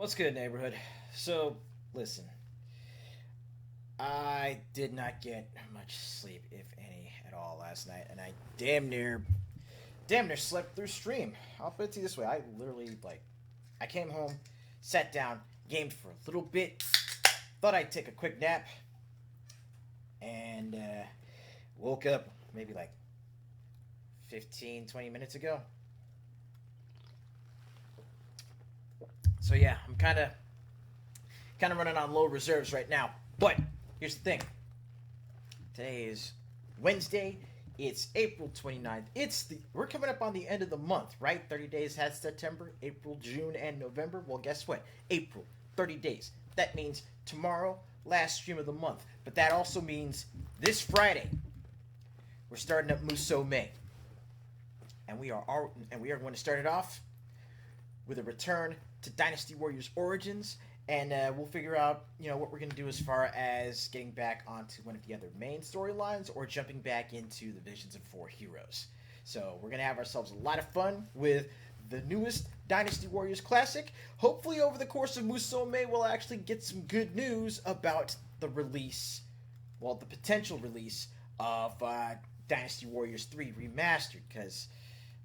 What's good, neighborhood? So, listen, I did not get much sleep, if any, at all last night, and I damn near slept through stream. I'll put it to you this way: I literally I came home, sat down, gamed for a little bit, thought I'd take a quick nap, and woke up maybe like 15, 20 minutes ago. So yeah, I'm kind of running on low reserves right now. But here's the thing. Today is Wednesday. It's April 29th. We're coming up on the end of the month, right? 30 days has September, April, June, and November. Well, guess what? April, 30 days. That means tomorrow, last stream of the month. But that also means this Friday, we're starting up Musou May. And we are going to start it off with a return to Dynasty Warriors Origins, and we'll figure out what we're going to do as far as getting back onto one of the other main storylines or jumping back into the Visions of Four Heroes. So we're going to have ourselves a lot of fun with the newest Dynasty Warriors Classic. Hopefully over the course of Musou May we'll actually get some good news about the potential release of Dynasty Warriors 3 Remastered, because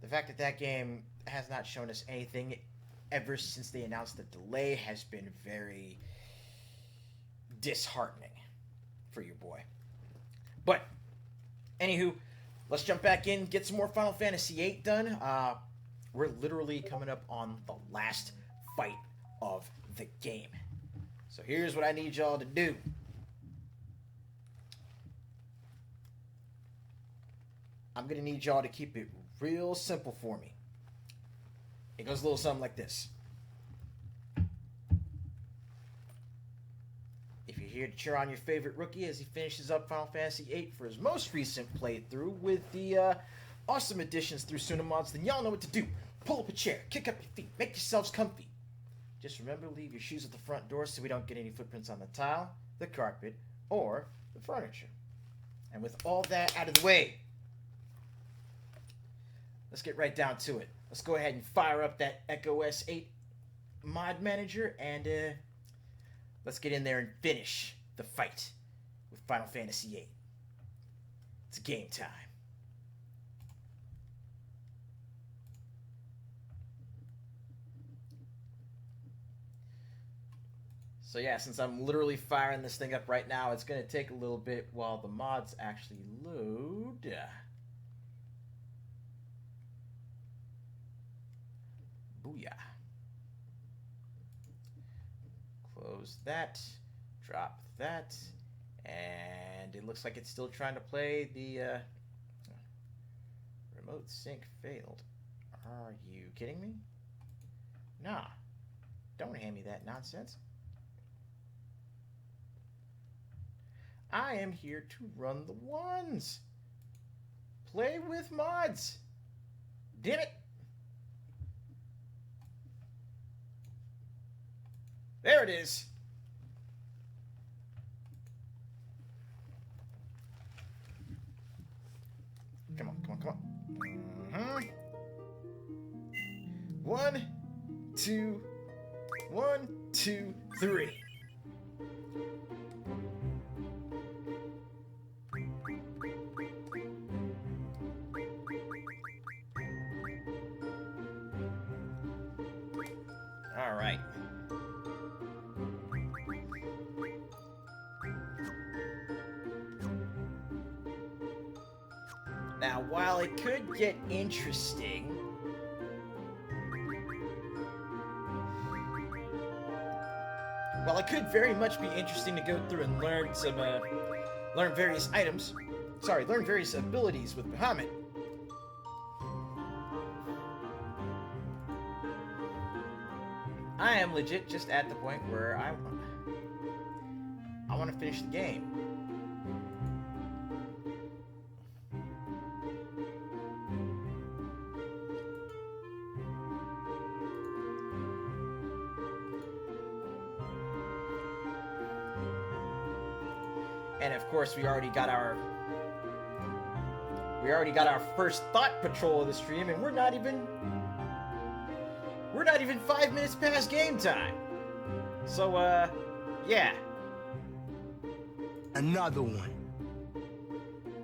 the fact that game has not shown us anything ever since they announced the delay has been very disheartening for your boy. But, anywho, let's jump back in, get some more Final Fantasy VIII done. We're literally coming up on the last fight of the game. So here's what I need y'all to do. I'm going to need y'all to keep it real simple for me. It goes a little something like this. If you're here to cheer on your favorite rookie as he finishes up Final Fantasy VIII for his most recent playthrough with the awesome additions through Sunamods, then y'all know what to do. Pull up a chair, kick up your feet, make yourselves comfy. Just remember to leave your shoes at the front door so we don't get any footprints on the tile, the carpet, or the furniture. And with all that out of the way, let's get right down to it. Let's go ahead and fire up that Echo S8 mod manager and let's get in there and finish the fight with Final Fantasy VIII. It's game time. So yeah, since I'm literally firing this thing up right now, it's going to take a little bit while the mods actually load. Booyah. Close that, drop that, and it looks like it's still trying to play the remote sync failed. Are you kidding me? Nah, don't hand me that nonsense. I am here to run the ones. Play with mods. Damn it. There it is. Come on. Mm-hmm. 1, 2, 1, 2, 3. All right. Now, while it could get interesting, while it could very much be interesting to go through and learn various abilities with Bahamut, I am legit just at the point where I want to finish the game. And of course, we already got our first thought patrol of the stream, and we're not even 5 minutes past game time. So, yeah. Another one.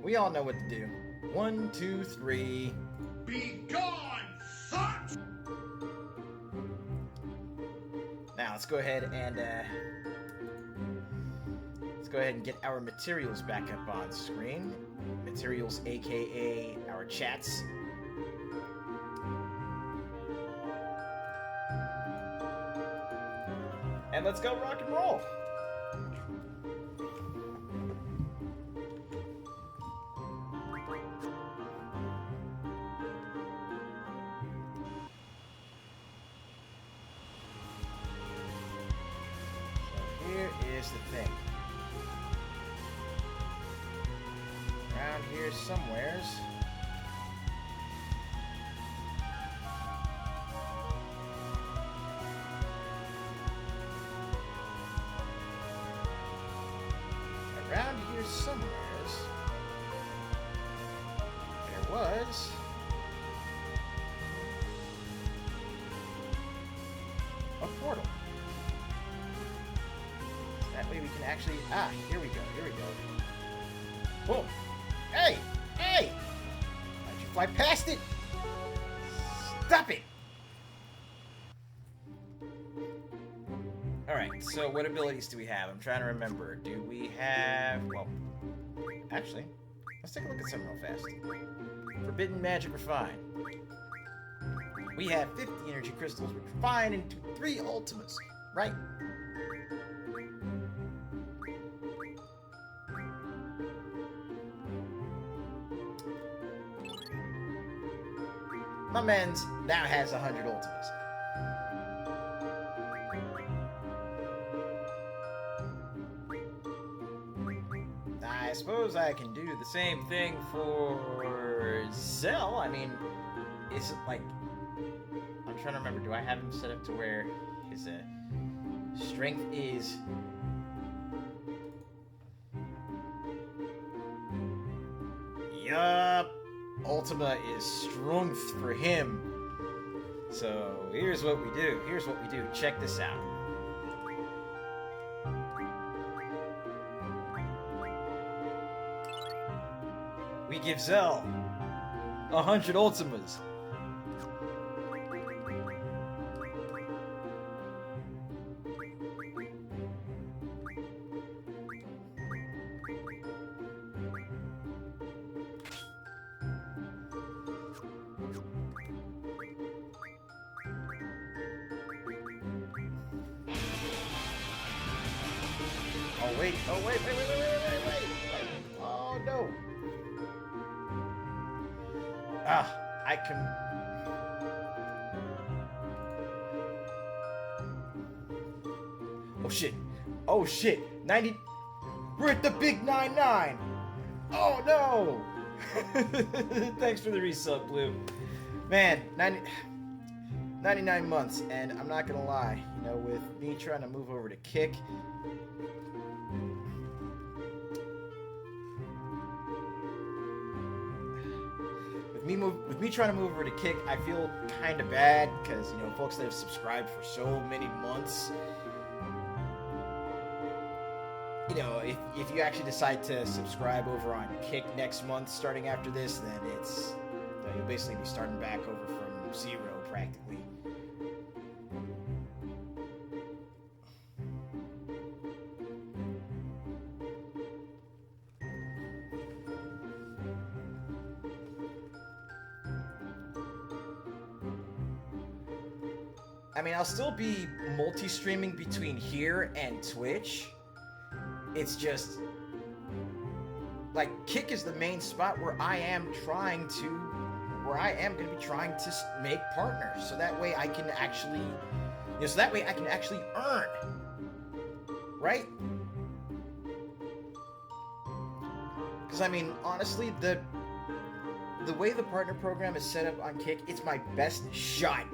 We all know what to do. 1, 2, 3. Be gone, son! Now, let's go ahead and get our materials back up on screen. Materials, aka our chats. And let's go rock and roll. So here is the thing. Around here somewheres. Around here somewheres, there was a portal. So that way we can actually, here we go, Boom. Hey! Hey! Why'd you fly past it? Stop it! Alright, so what abilities do we have? I'm trying to remember. Do we have... Well, actually, let's take a look at some real fast. Forbidden Magic Refine. We have 50 energy crystals, which refine into 3 Ultimas, right? My man's now has 100 Ultimas. I suppose I can do the same thing for Zell. I mean, is it like... I'm trying to remember, do I have him set up to where his strength is... Yup! Ultima is strength for him. So, here's what we do. Check this out. We give Zell 100 Ultimas. Oh wait. Oh no. I can... Oh shit. 90... We're at the big 99. Oh no. Thanks for the resub, Blue. Man, 99 months, and I'm not gonna lie, you know, with me trying to move over to Kick, with me trying to move over to Kick, I feel kind of bad because, you know, folks that have subscribed for so many months, you know, if you actually decide to subscribe over on Kick next month, starting after this, then you'll basically be starting back over from zero practically. I mean, I'll still be multi-streaming between here and Twitch. It's just, like, Kick is the main spot where I am going to be trying to make partners, so that way I can actually, earn, right? Because, I mean, honestly, the way the partner program is set up on Kick, it's my best shot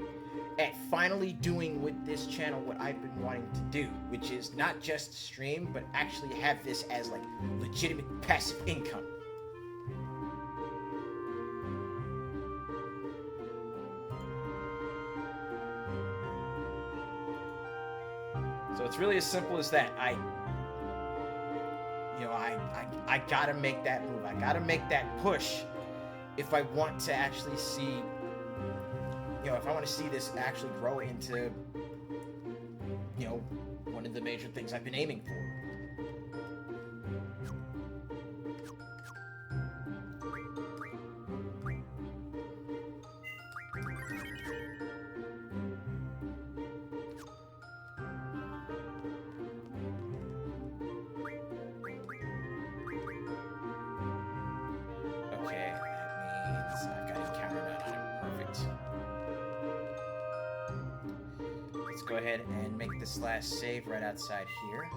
at finally doing with this channel what I've been wanting to do, which is not just stream, but actually have this as, like, legitimate passive income. So it's really as simple as that. I gotta make that move. I gotta make that push if I want to actually see, if I want to see this actually grow into, one of the major things I've been aiming for. Okay, that means I've got encounter none on him. Perfect. Let's go ahead and make this last save right outside here.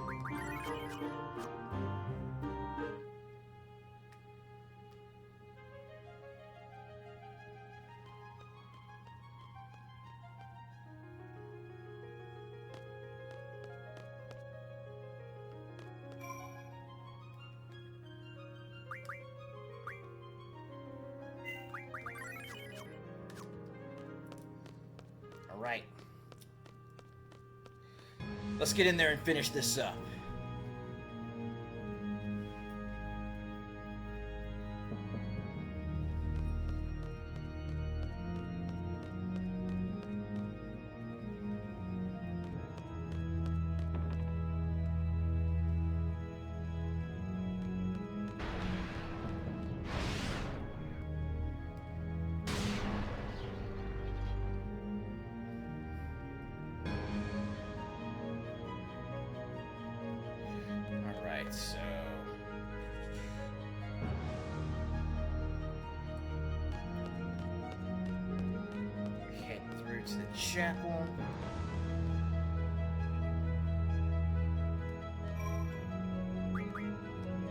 All right. Let's get in there and finish this up. So head through to the chapel.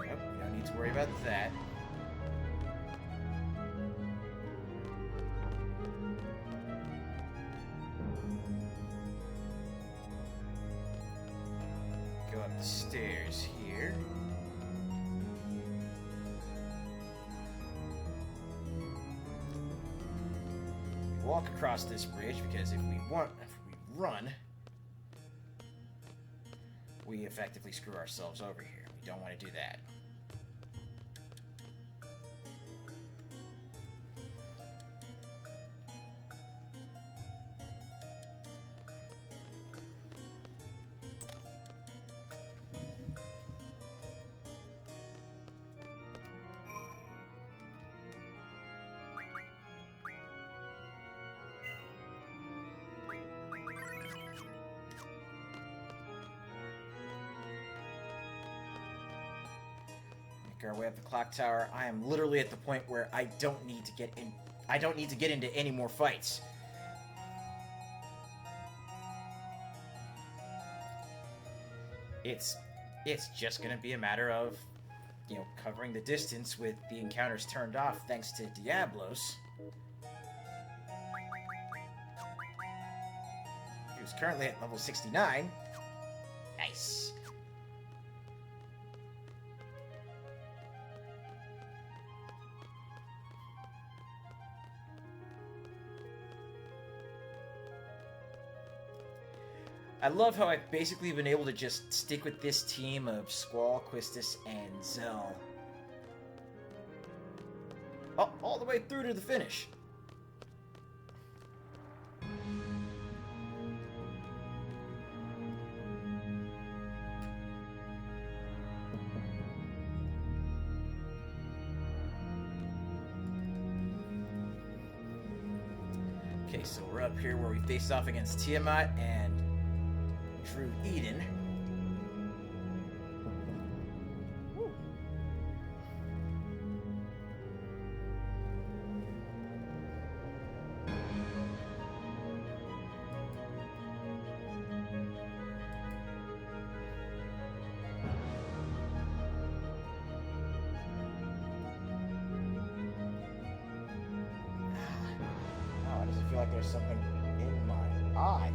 Yep, you don't need to worry about that. Go up the stairs here. Walk across this bridge because if we run, we effectively screw ourselves over here. We don't want to do that. Our way up the clock tower. I am literally at the point where I don't need to get in. I don't need to get into any more fights. It's just gonna be a matter of, covering the distance with the encounters turned off thanks to Diablos, who's currently at level 69. Nice. I love how I've basically been able to just stick with this team of Squall, Quistis, and Zell. All the way through to the finish. Okay, so we're up here where we faced off against Tiamat and Drew Eden. Woo. Oh, why does it feel like there's something in my eye?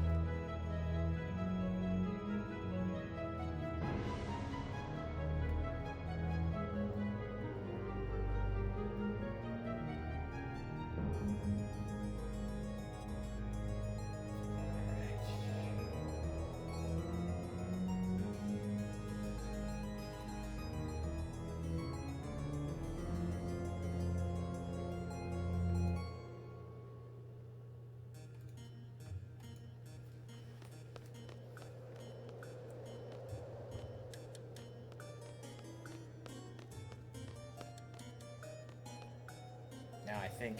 Now I think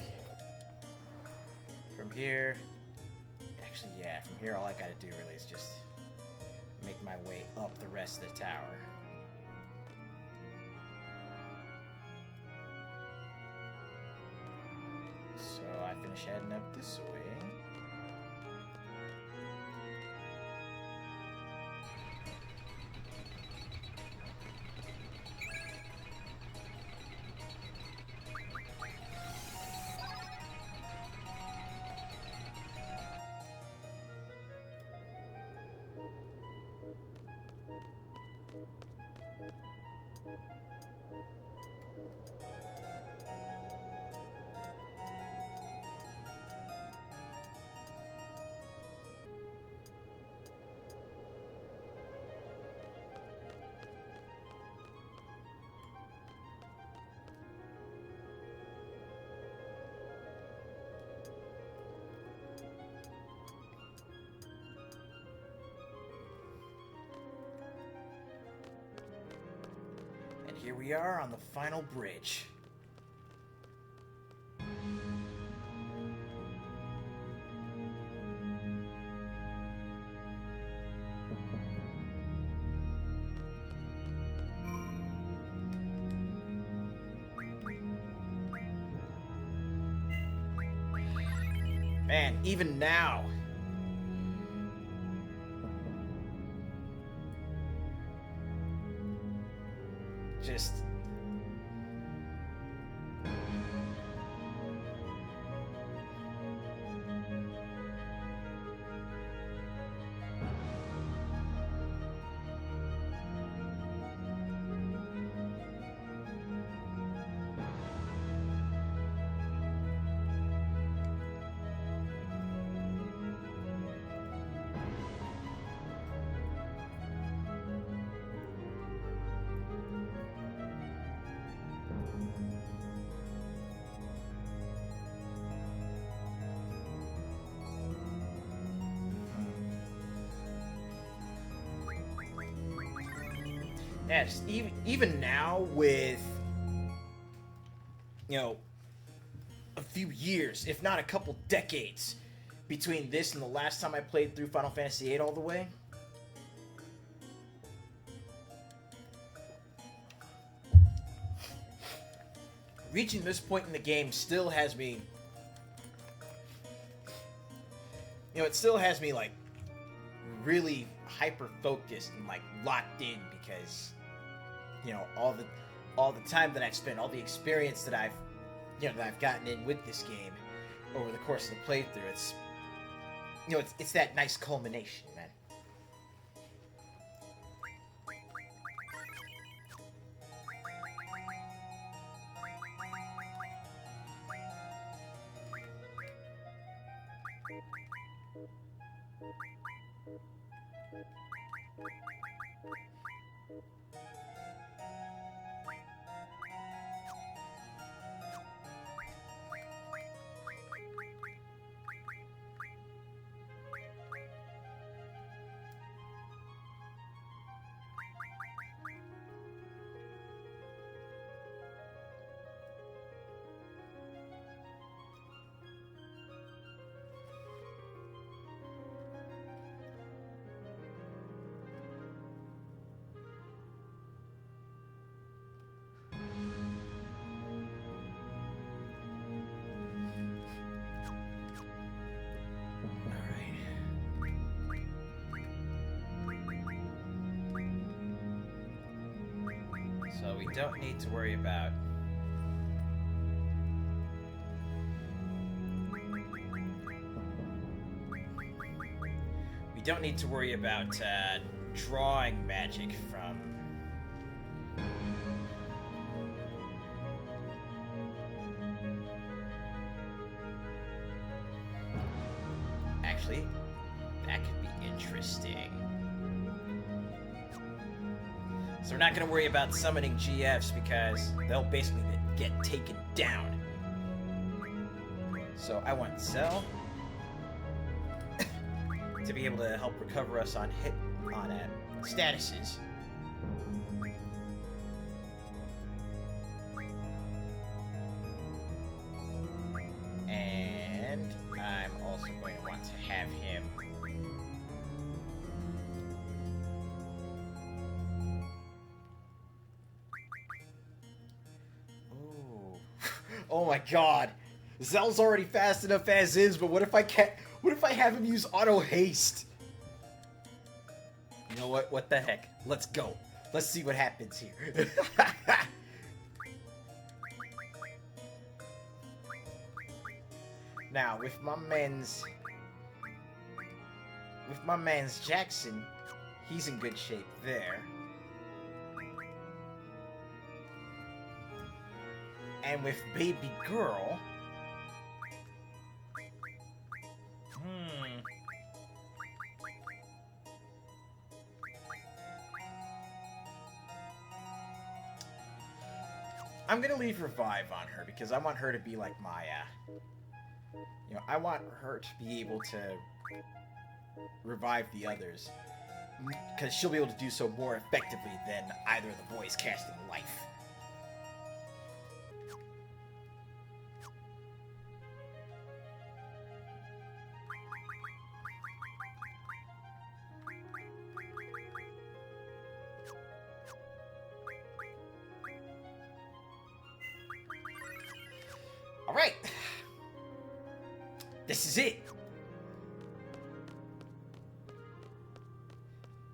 from here, actually, yeah, from here all I gotta do really is just make my way up the rest of the tower. So I finish heading up this way. Here we are on the final bridge. Man, even now, just yes, even now with, you know, a few years, if not a couple decades, between this and the last time I played through Final Fantasy VIII all the way, reaching this point in the game still has me, you know, it still has me, like, really hyper-focused and, like, locked in because, you know, all the time that I've spent, all the experience that I've, you know, that I've gotten in with this game over the course of the playthrough, it's, you know, it's that nice culmination, man. So we don't need to worry about drawing magic from actually that could be interesting. So we're not going to worry about summoning GFs because they'll basically get taken down. So I want Cell to be able to help recover us on statuses. Oh my god. Zell's already fast enough as is, but what if I can't... What if I have him use auto haste? You know what? What the heck? Let's go. Let's see what happens here. Now, with my man's Jackson, he's in good shape there. And with baby girl, I'm gonna leave Revive on her because I want her to be like Maya. You know, I want her to be able to revive the others. Because she'll be able to do so more effectively than either of the boys casting life. Alright. This is it.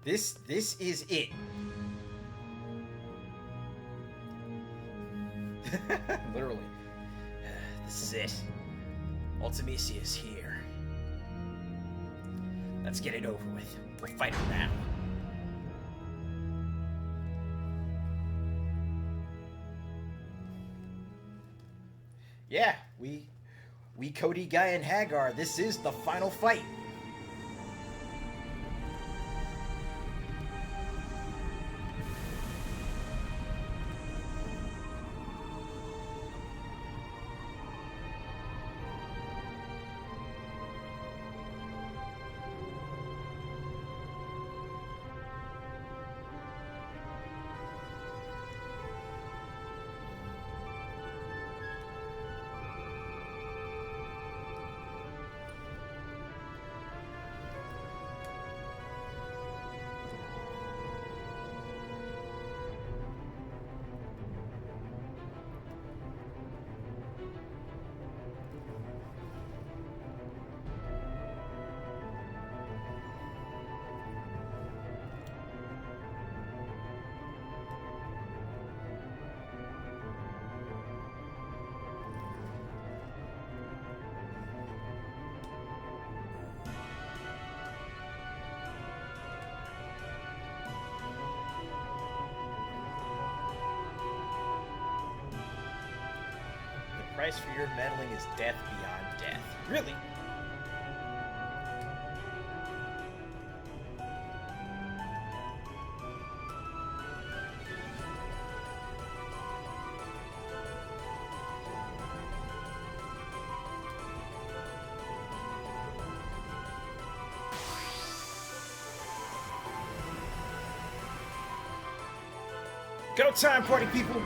This is it. Literally. This is it. Ultimecia is here. Let's get it over with. We'll fight her now. Yeah, we Cody, Guy, and Hagar, this is the final fight. The price for your meddling is death beyond death. Really? Go time, party people!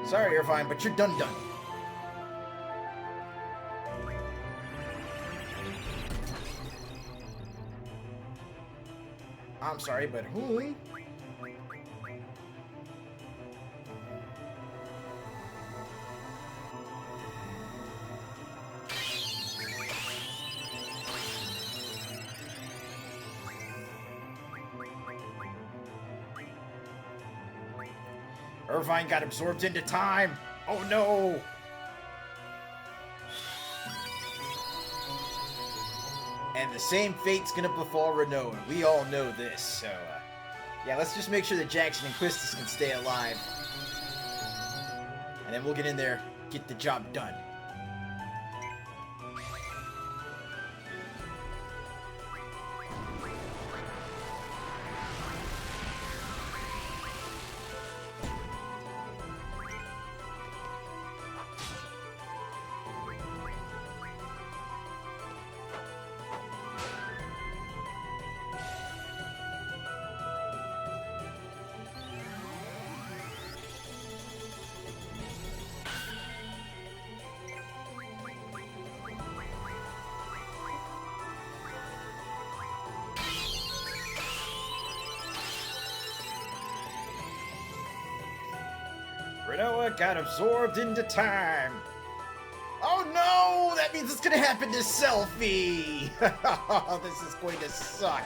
Sorry, Irvine, but you're done. I'm sorry, but who? Irvine got absorbed into time. Oh no! And the same fate's gonna befall Renault, and we all know this, so, yeah, let's just make sure that Jackson and Quistis can stay alive. And then we'll get in there, get the job done. Rinoa got absorbed into time. Oh no! That means it's gonna happen to Selphie! This is going to suck.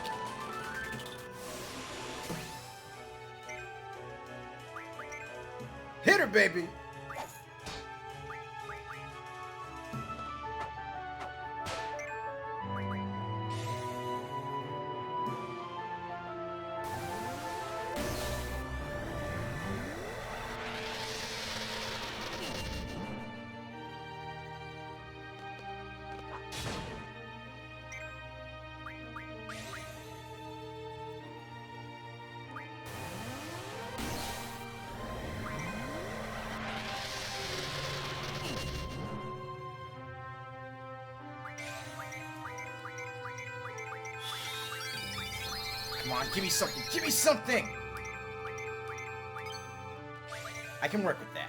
Hit her, baby! Come on, give me something. Give me something! I can work with that.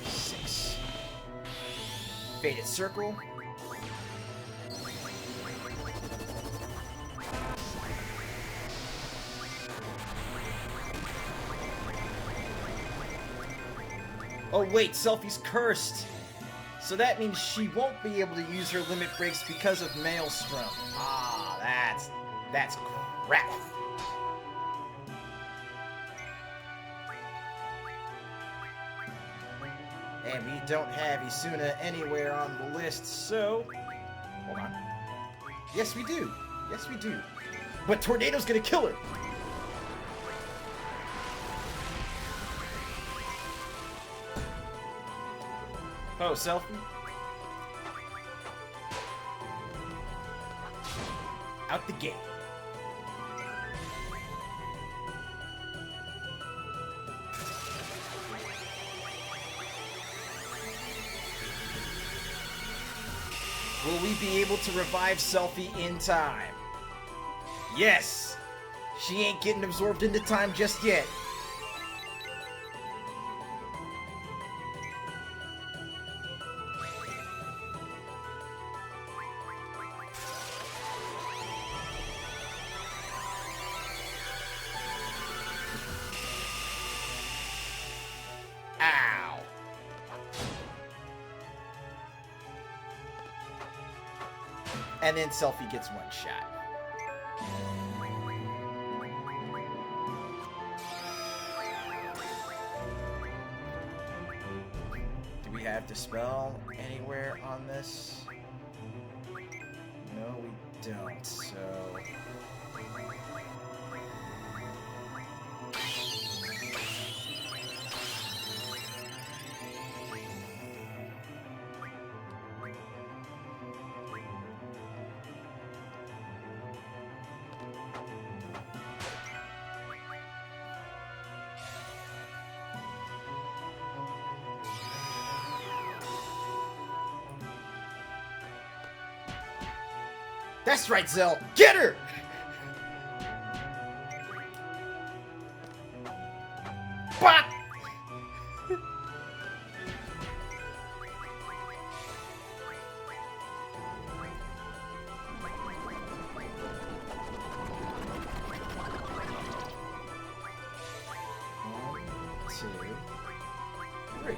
Six. Faded circle. Oh wait, Selphie's cursed. So that means she won't be able to use her limit breaks because of Maelstrom. Ah, that's crap. And we don't have Isuna anywhere on the list, so... Hold on. Yes, we do. Yes, we do. But Tornado's gonna kill her! Oh, Selphie? Out the gate. Will we be able to revive Selphie in time? Yes! She ain't getting absorbed into time just yet. Ow! And then Selphie gets one shot. Do we have Dispel anywhere on this? No, we don't, so... That's right, Zell! Get her! Bop! One, two, three.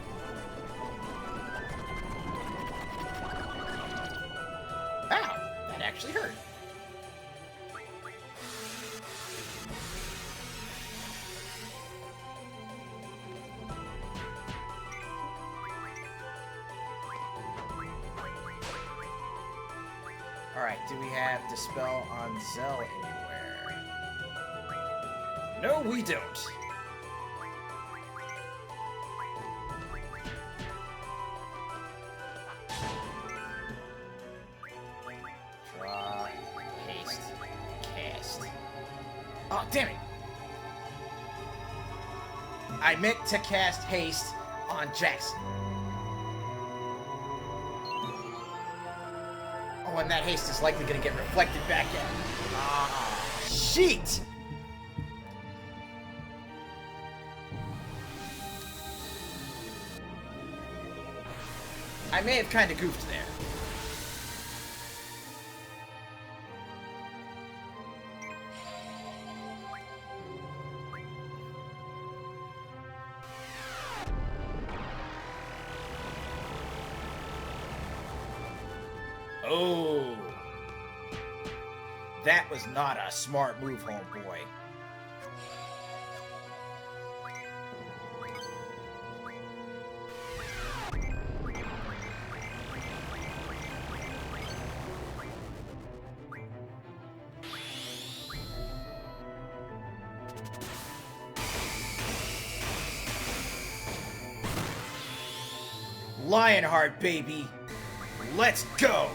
Ow! That actually hurt. Alright, do we have Dispel on Zell anywhere? No, we don't. Draw, haste, cast. Oh, damn it! I meant to cast haste on Jackson. Oh, and that haste is likely going to get reflected back at me. Ah, shit! I may have kind of goofed there. Oh. That was not a smart move, homeboy. Lionheart, baby. Let's go.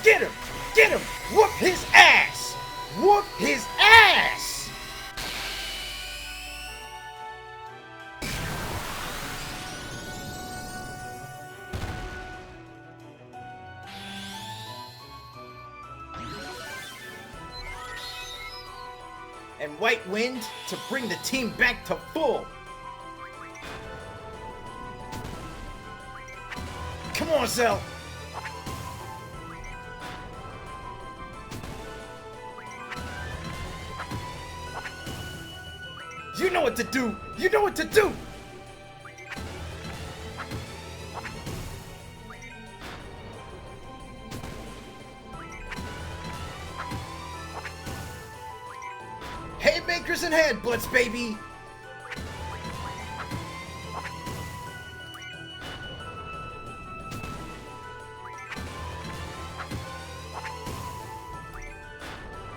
Get him! Get him! Whoop his ass! Whoop his ass! And White Wind to bring the team back to full. Come on, Zell. You know what to do! You know what to do! Haymakers and headbutts, baby!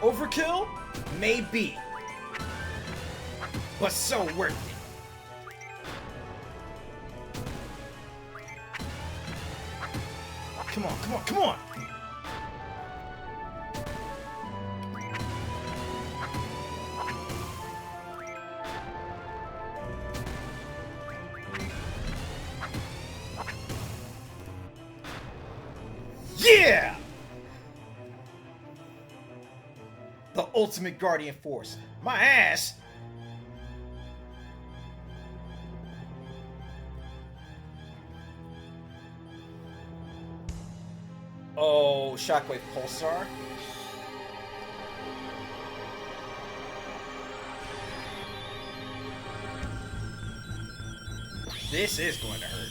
Overkill? Maybe. But so worth it. Come on, come on, come on! Yeah! The ultimate Guardian Force. My ass! Oh, Shockwave Pulsar. This is going to hurt.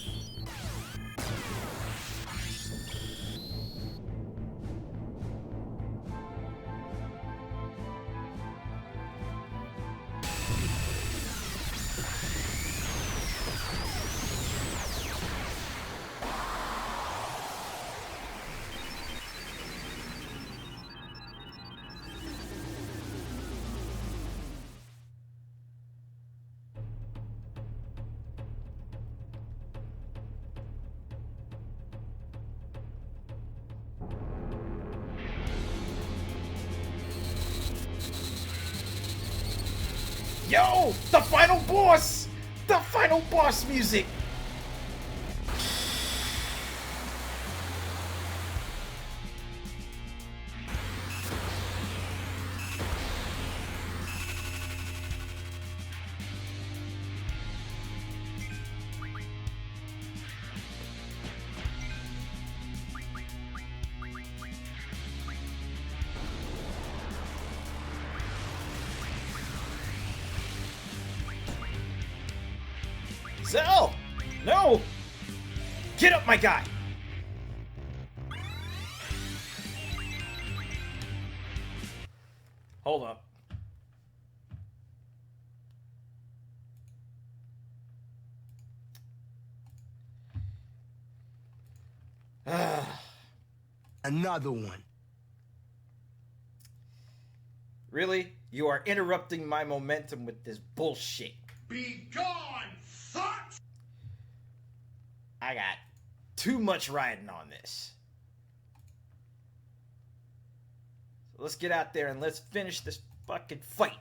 Yo! The final boss! The final boss music! Zell! No! Get up, my guy! Hold up. Another one. Really? You are interrupting my momentum with this bullshit. Be gone, sucks! I got too much riding on this. So let's get out there and let's finish this fucking fight.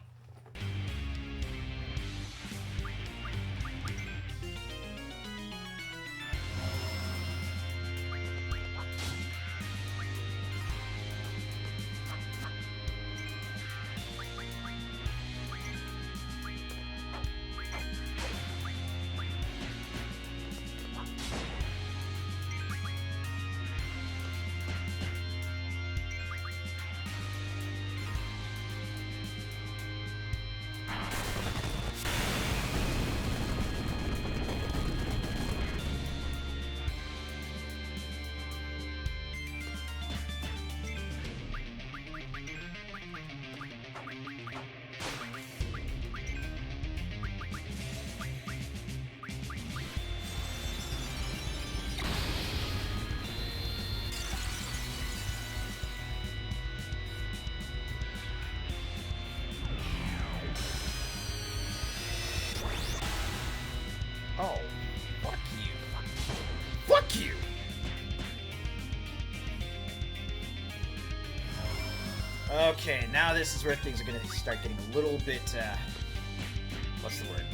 Oh, fuck you. Fuck you! Okay, now this is where things are gonna start getting a little bit, what's the word?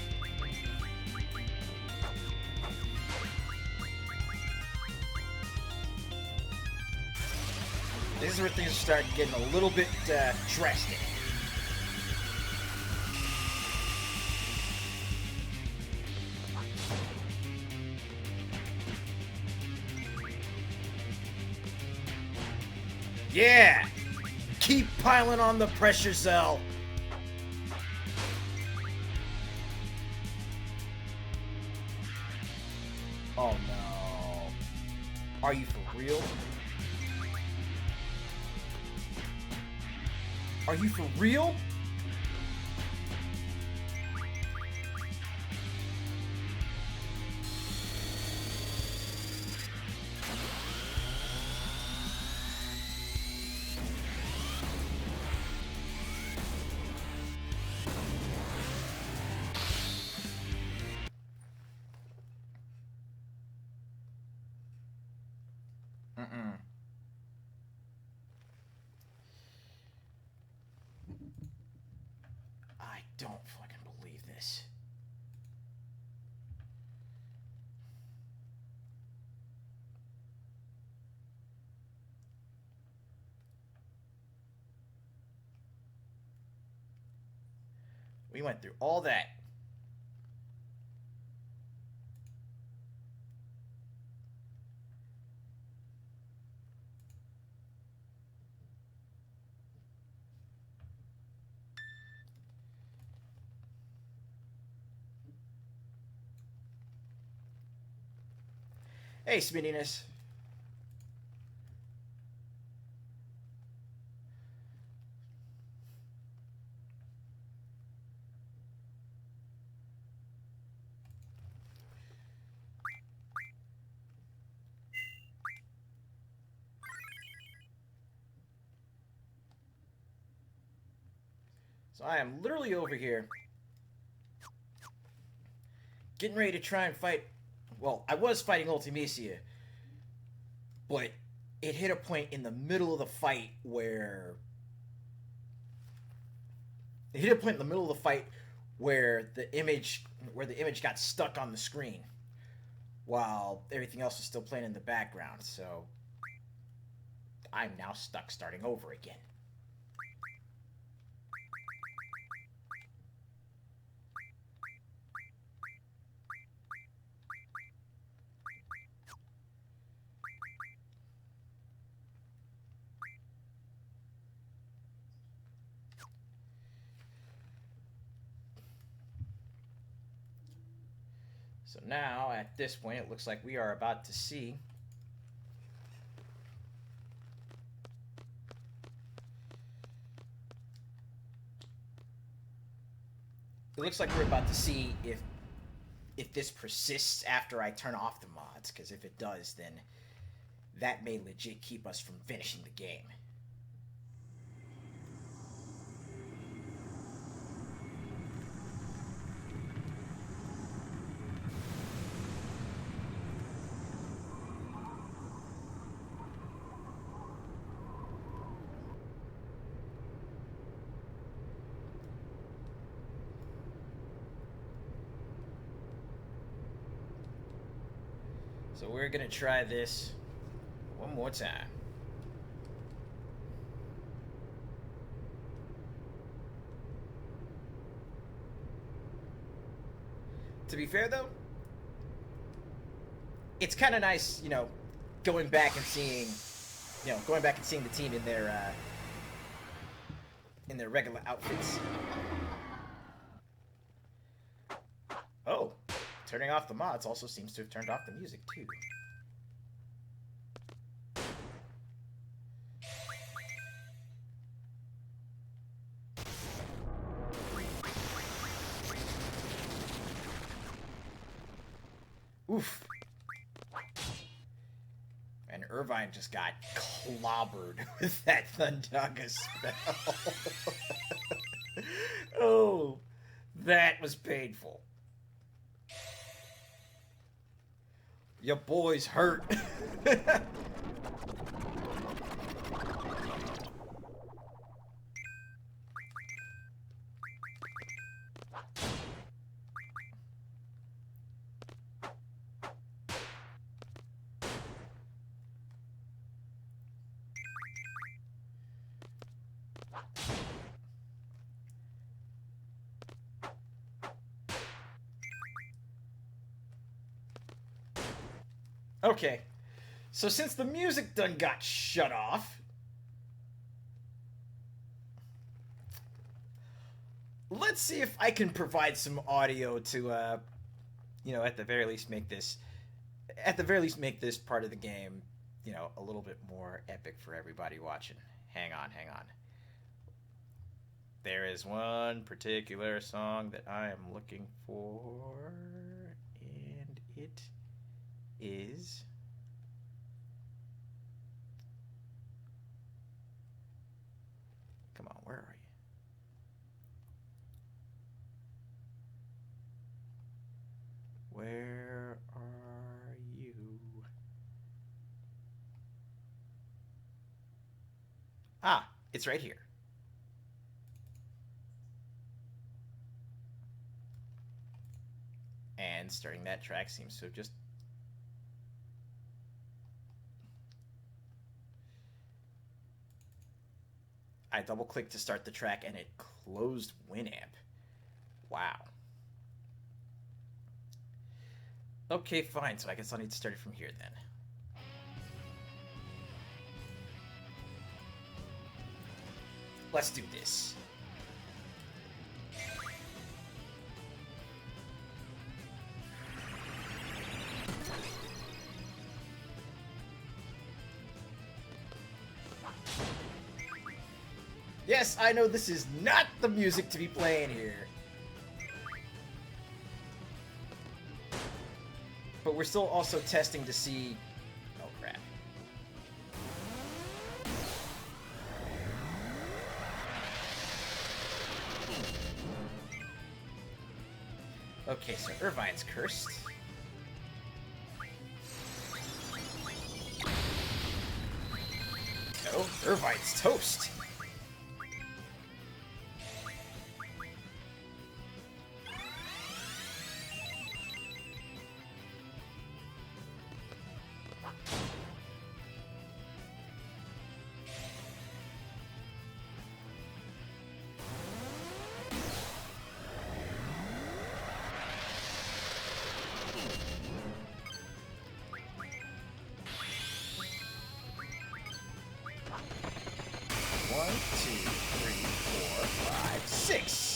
This is where things start getting a little bit, drastic. Yeah! Keep piling on the pressure cell! Oh no. Are you for real? Are you for real? Mm-mm. I don't fucking believe this. We went through all that. Hey, Smittiness. So I am literally over here getting ready to try and fight. Well, I was fighting Ultimecia, but it hit a point in the middle of the fight where the image got stuck on the screen while everything else was still playing in the background. So I'm now stuck starting over again. So now, at this point, it looks like we are about to see if this persists after I turn off the mods, because if it does, then that may legit keep us from finishing the game. So we're gonna try this one more time. To be fair though, it's kind of nice, going back and seeing the team in their regular outfits. Oh, turning off the mods also seems to have turned off the music too. Oof. And Irvine just got clobbered with that Thundaga spell. Oh, that was painful. Your boy's hurt. Okay, so since the music done got shut off, let's see if I can provide some audio to, at the very least make this, part of the game, a little bit more epic for everybody watching. Hang on. There is one particular song that I am looking for, and it is... Come on, where are you? Where are you? Ah, it's right here. And starting that track seems to have just... I double clicked to start the track and it closed Winamp. Wow. Okay, fine. So I guess I'll need to start it from here then. Let's do this. Yes, I know this is not the music to be playing here. But we're still also testing to see... Oh, crap. Okay, so Irvine's cursed. No, Irvine's toast. One, two, three, four, five, six.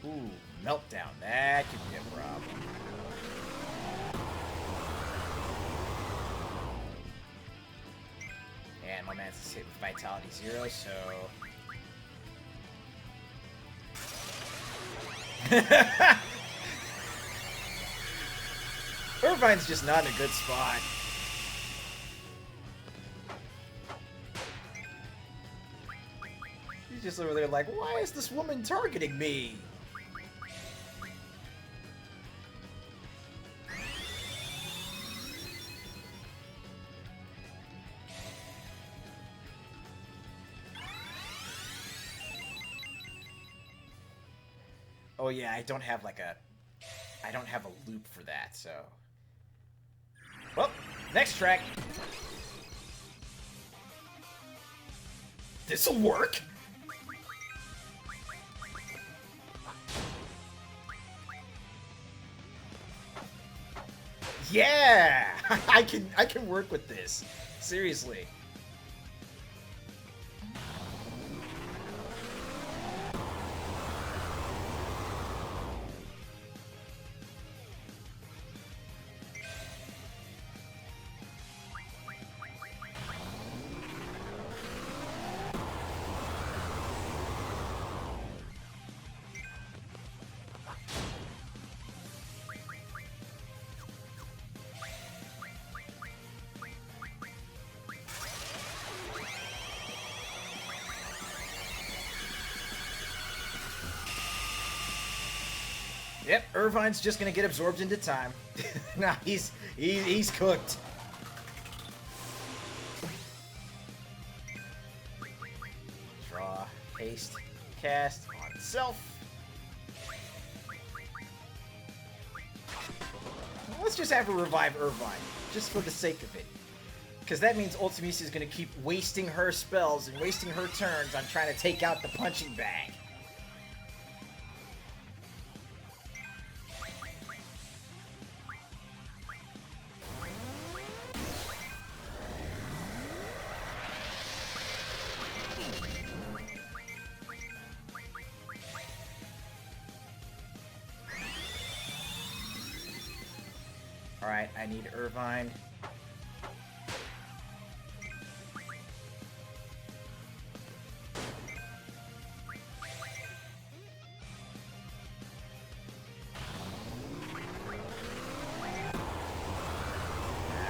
Ooh, meltdown. That could be a problem. And my man's hit with Vitality 0, so... Irvine's just not in a good spot. He's just over there like, why is this woman targeting me? Oh yeah, I don't have a loop for that, so... Well, next track. This'll work. Yeah! I can work with this. Seriously. Yep, Irvine's just gonna get absorbed into time. Nah, he's cooked. Draw, haste, cast on self. Let's just have her revive Irvine, just for the sake of it. Because that means Ultimisa is going to keep wasting her spells and wasting her turns on trying to take out the punching bag. Alright, I need Irvine.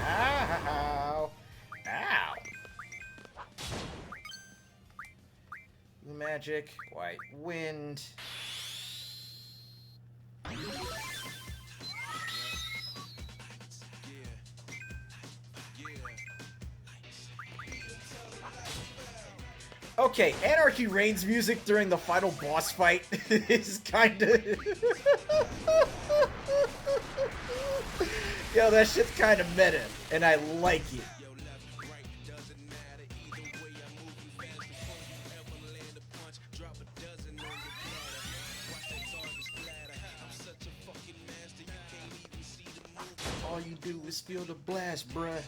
Ow! Ow! Blue magic, white wind. Okay, Anarchy Reigns music during the final boss fight is kinda... Yo, that shit's kinda meta, and I like it. All you do is feel the blast, bruh.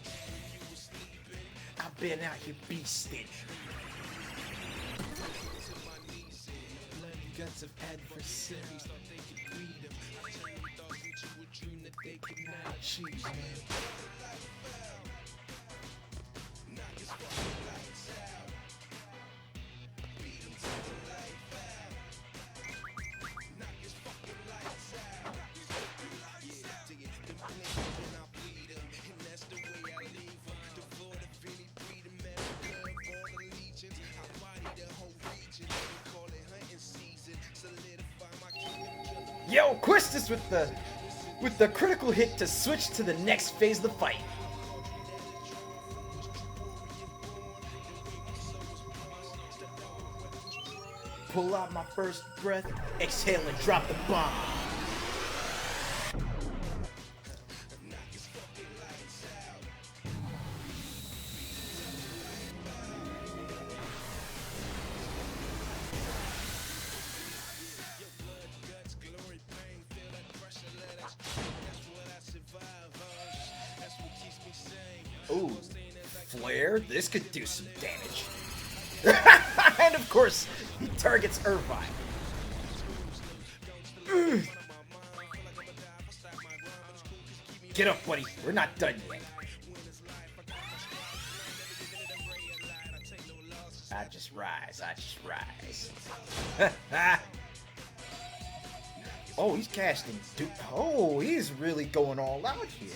I've been out here beasting. Guts of adversaries thought they could read them. Turned thoughts into a dream that they could not achieve, man. Yo, Quistis with the critical hit to switch to the next phase of the fight. Pull out my first breath, exhale and drop the bomb. Ooh, Flare, this could do some damage. And of course, he targets Irvine. Get up, buddy, we're not done yet. I just rise. Oh, he's casting. Dude, oh, he's really going all out here.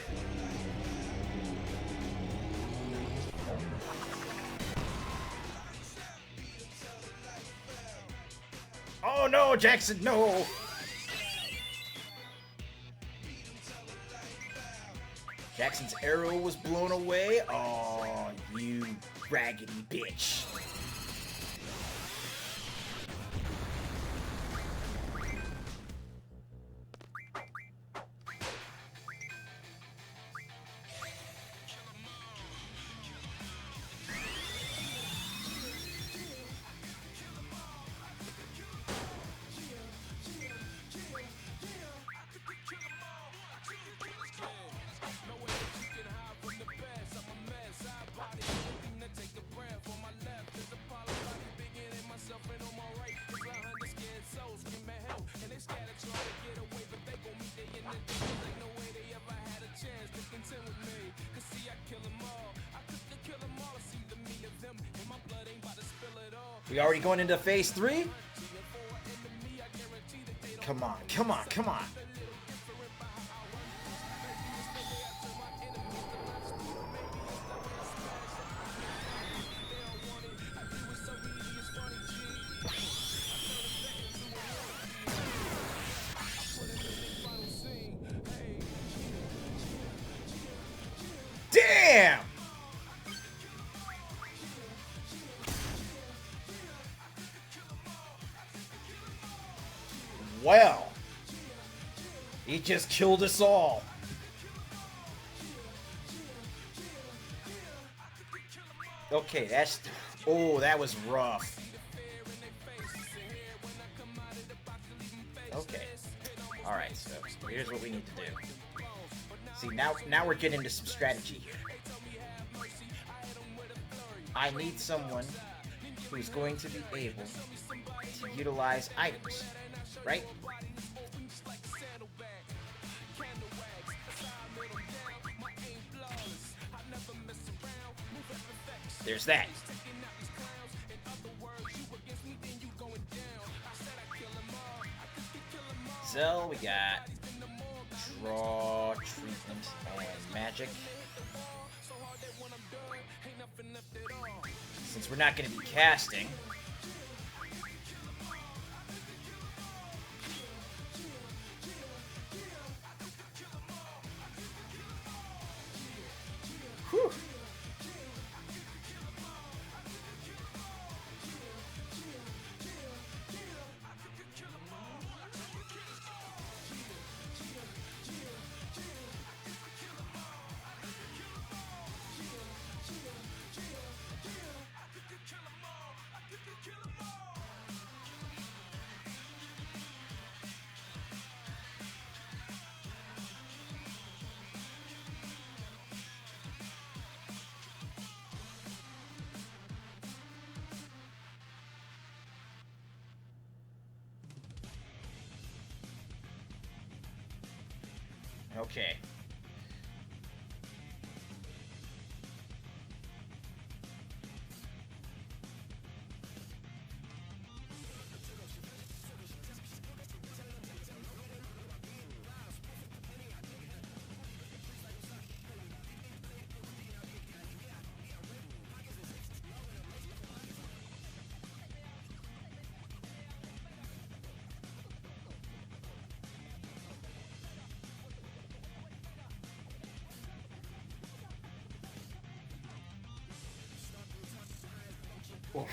Oh no, Jackson, no! Jackson's arrow was blown away. Oh, you raggedy bitch. We already going into phase 3? Come on, come on, come on. Well, he just killed us all. Okay, that's... Oh, that was rough. Okay. Alright, so here's what we need to do. See, now we're getting into some strategy here. I need someone who's going to be able to utilize items, right? There's that. So we got draw, treatment, and magic. Since we're not going to be casting, whew. Okay. Oof.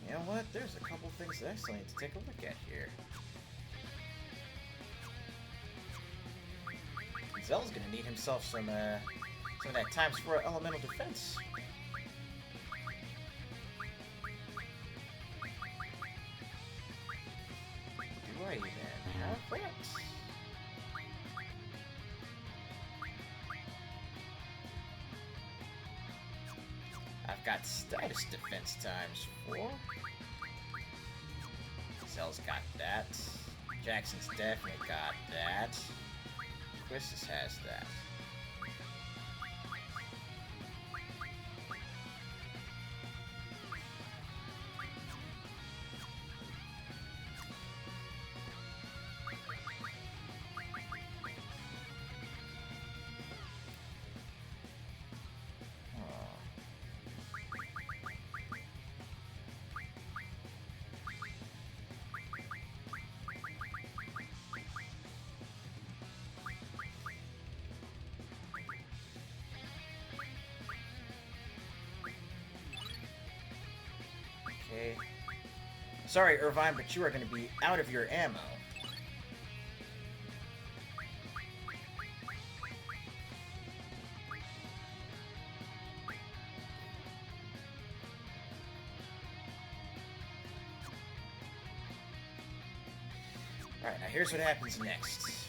You know what? There's a couple things that I still need to take a look at here. Zell's gonna need himself some of that ×4 elemental defense. Do I even have that? I've got status defense ×4. Zell's got that. Jackson's definitely got that. Quistis has that. Okay. Sorry, Irvine, but you are going to be out of your ammo. Alright, now here's what happens next.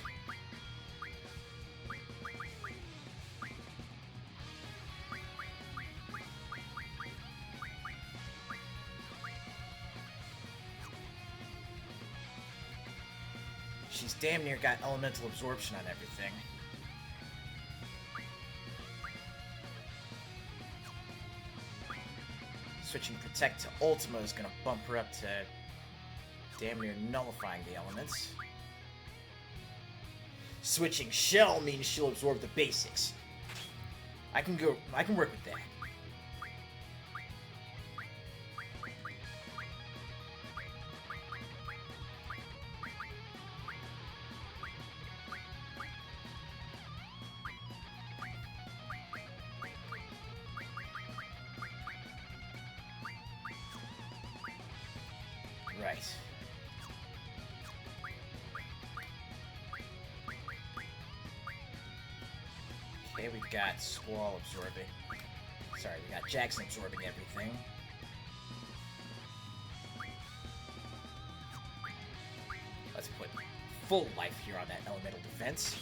she's damn near got elemental absorption on everything. Switching Protect to Ultima is going to bump her up to damn near nullifying the elements. Switching Shell means she'll absorb the basics. I can work with that. Right. Okay, we've got Squall absorbing. Sorry, we got Jackson absorbing everything. Let's put full life here on that elemental defense.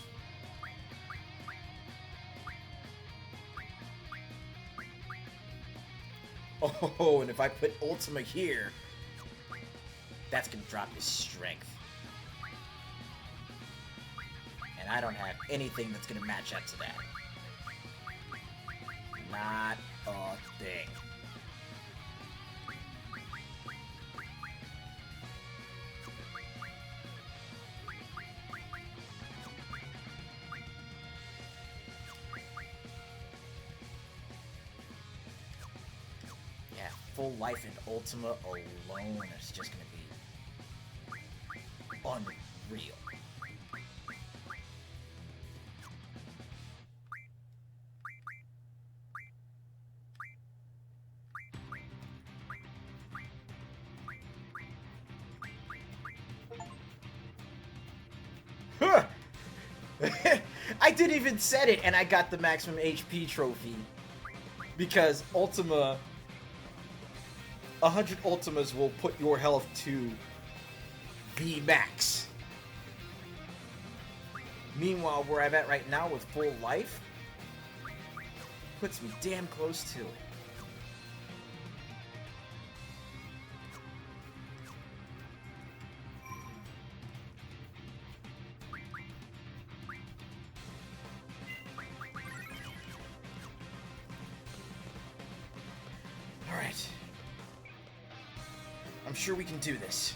Oh, and if I put Ultima here, that's gonna drop his strength. And I don't have anything that's gonna match up to that. Not a thing. Yeah, full life and Ultima alone is just gonna be unreal. Huh. I didn't even set it and I got the maximum HP trophy. Because Ultima 100 Ultimas will put your health to the max. Meanwhile, where I'm at right now with full life puts me damn close to it. Alright. I'm sure we can do this.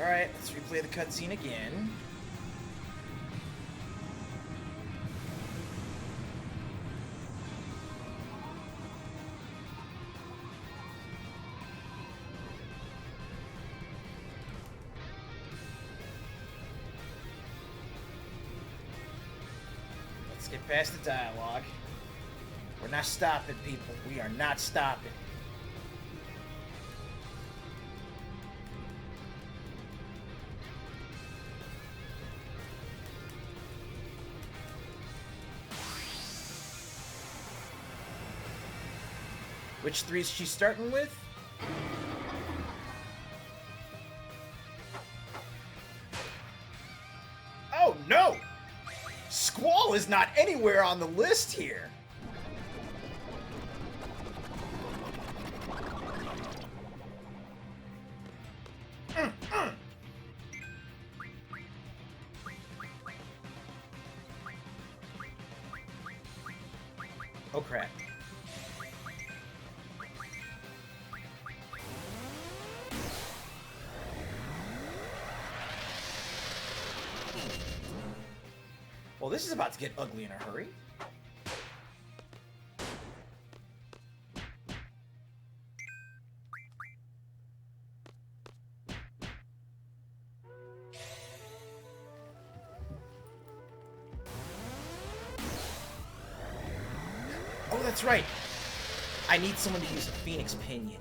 Alright, let's replay the cutscene again. Let's get past the dialogue. We're not stopping, people. We are not stopping. Which three is she starting with? Oh no! Squall is not anywhere on the list here. Oh crap. Well, this is about to get ugly in a hurry. Oh, that's right. I need someone to use a Phoenix Pinion.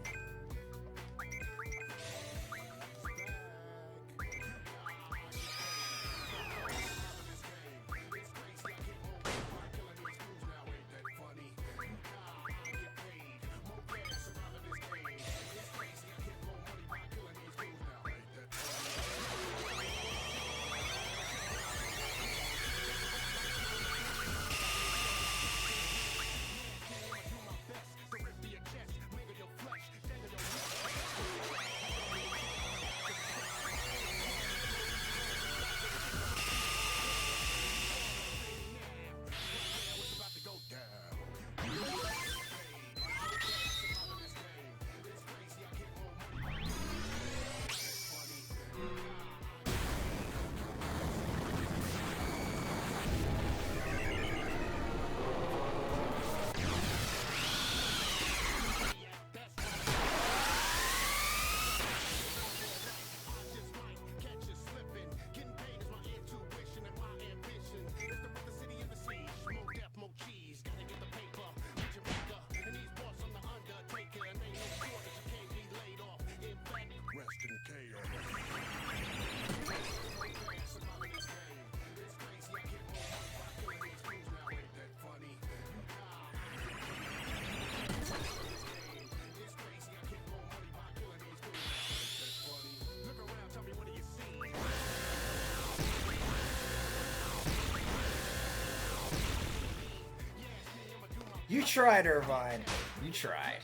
You tried, Irvine. You tried.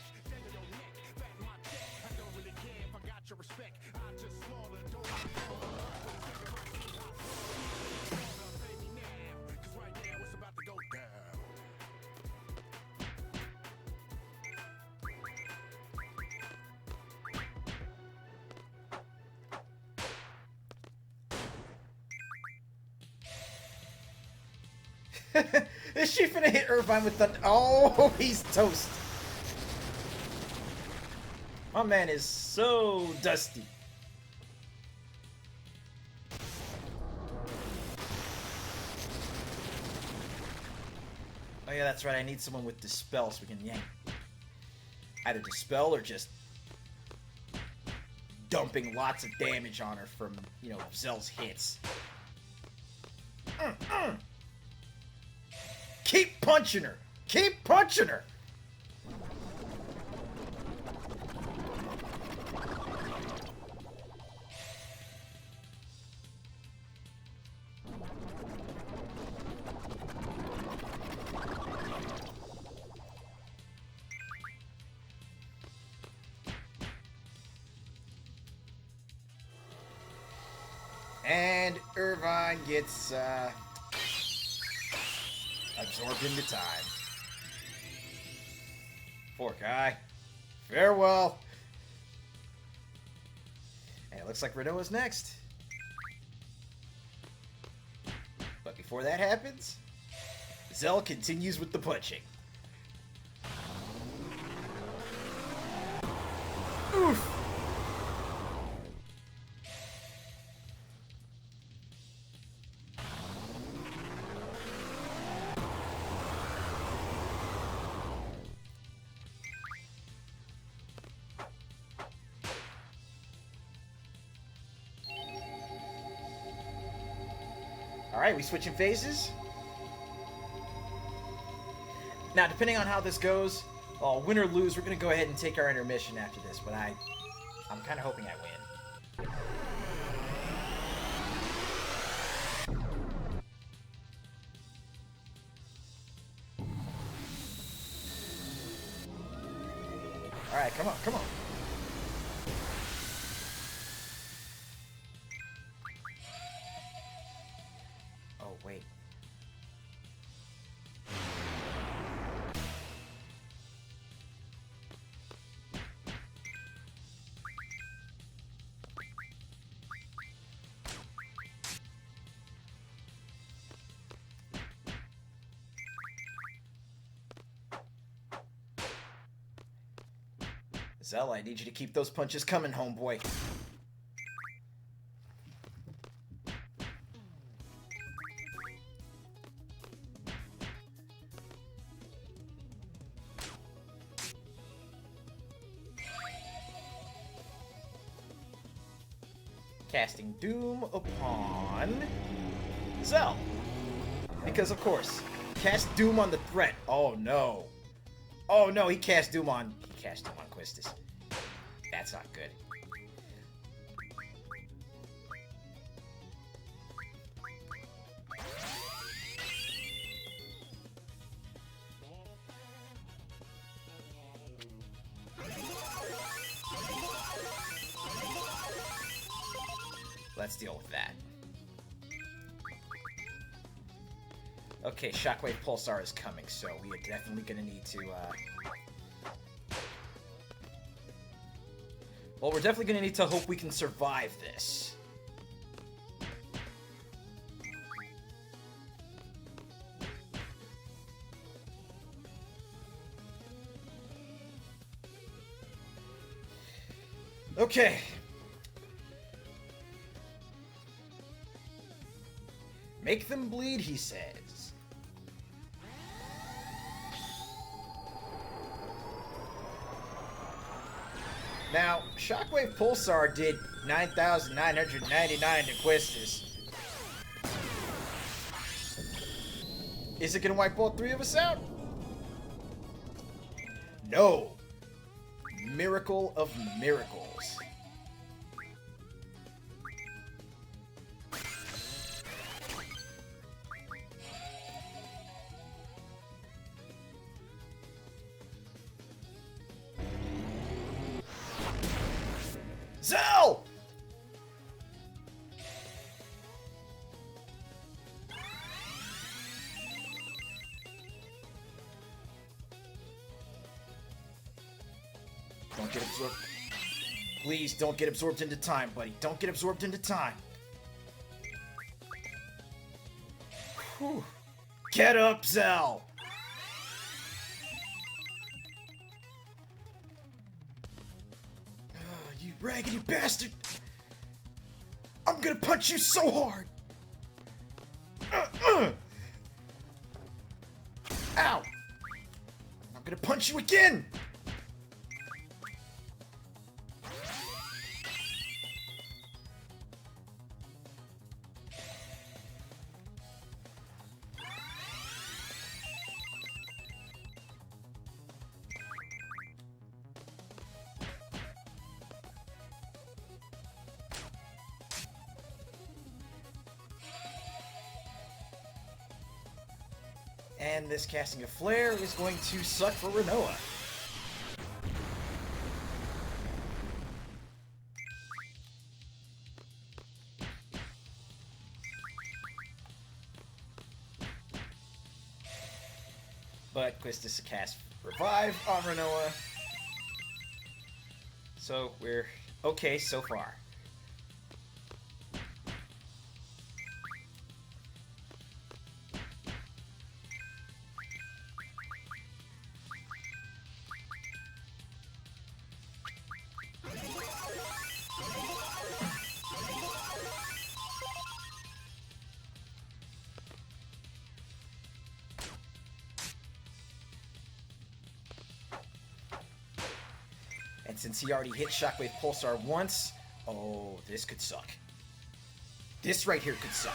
Is she finna hit Irvine with the... Oh, he's toast. My man is so dusty. Oh yeah, that's right. I need someone with Dispel so we can yank. Either Dispel or just dumping lots of damage on her from, you know, Zell's hits. Keep punching her! Keep punching her! And Irvine gets, absorbed into time. Forkai, farewell. And it looks like Rinoa's next. But before that happens, Zell continues with the punching. Oof! Alright, we switching phases? Now, depending on how this goes, win or lose, we're going to go ahead and take our intermission after this, but I'm kind of hoping I win. Alright, come on, come on. Oh, wait. Zell, I need you to keep those punches coming, homeboy. Casting Doom upon Zell. Because, of course, cast Doom on the threat. Oh, no. Oh, no, he cast Doom on Quistis. That's not good. Let's deal with that. Okay, Shockwave Pulsar is coming, so we are definitely going to need to, well, we're definitely going to need to hope we can survive this. Okay. Make them bleed, he says. Now, Shockwave Pulsar did 9,999 to Quistis. Is it gonna wipe all three of us out? No. Miracle of miracles. Don't get absorbed. Please don't get absorbed into time, buddy. Don't get absorbed into time. Whew. Get up, Zell! You raggedy bastard! I'm gonna punch you so hard! Ow! I'm gonna punch you again! And this casting of Flare is going to suck for Rinoa. But Quistis cast Revive on Rinoa. So we're okay so far. And since he already hit Shockwave Pulsar once, oh, this could suck. This right here could suck.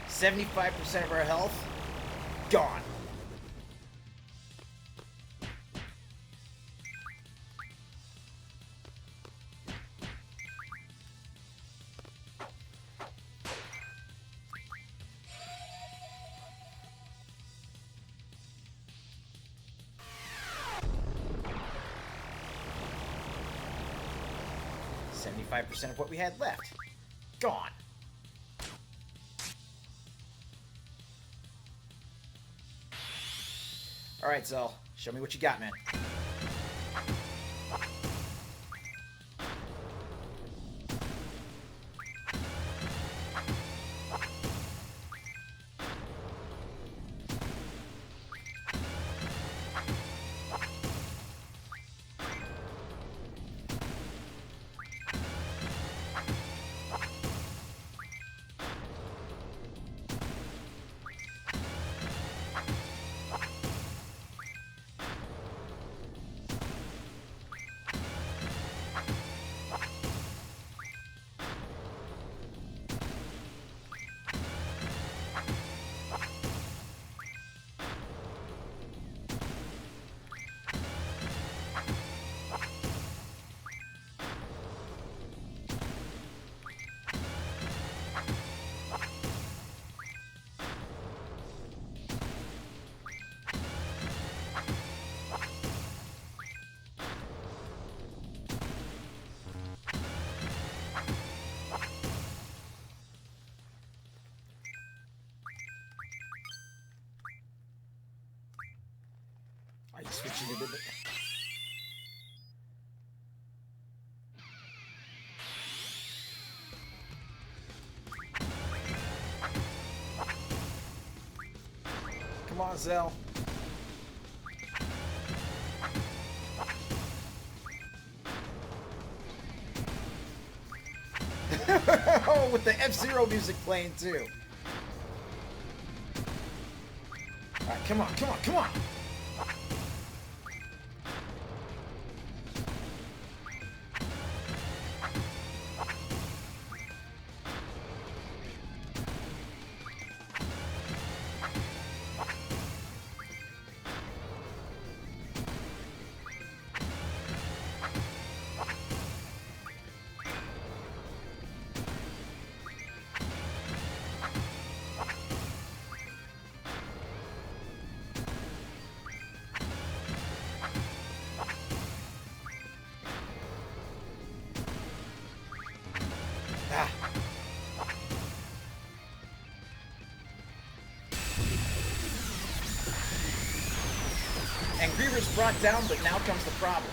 75% of our health, gone. .5% of what we had left. Gone. Alright, Zell. Show me what you got, man. Are you switching to the... Come on, Zell. Oh, with the F-Zero music playing too. Alright, come on, come on, come on! And Griever's brought down, but now comes the problem.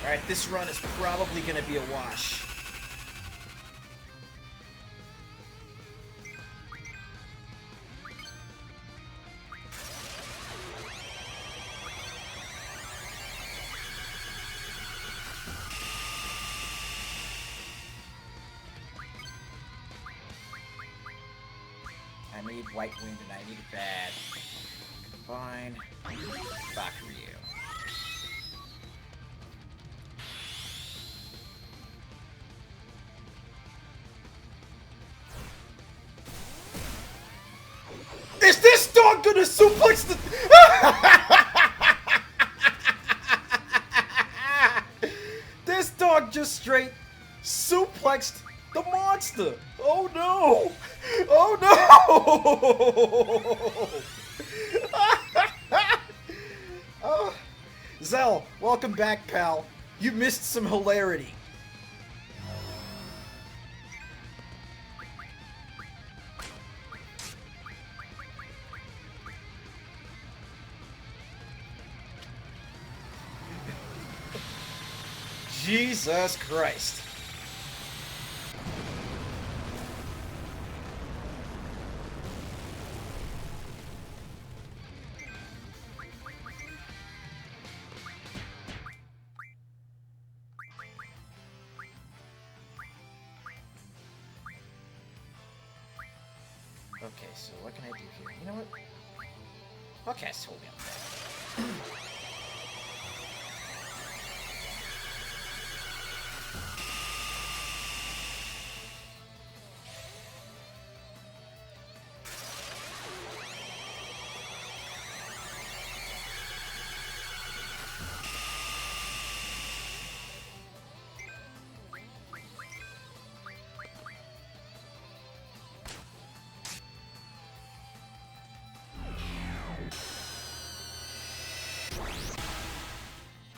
Alright, this run is probably going to be a wash. I need White Wind and I need it bad. Combine. Bakuryu. Is this dog gonna suplex the... This dog just straight suplexed the monster! Oh no! Oh no! Oh. Zell, welcome back, pal. You missed some hilarity. Jesus Christ. Okay, so what can I do here? You know what? Okay, so hold on.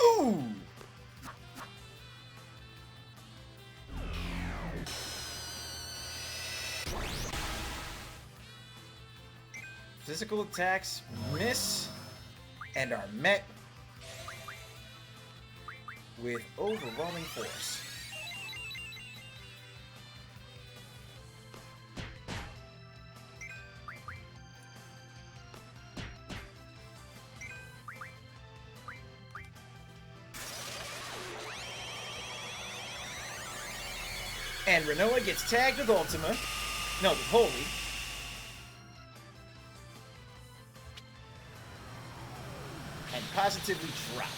Ooh! Physical attacks miss and are met with overwhelming force. And Rinoa gets tagged with Ultima. No, with Holy. And positively dropped.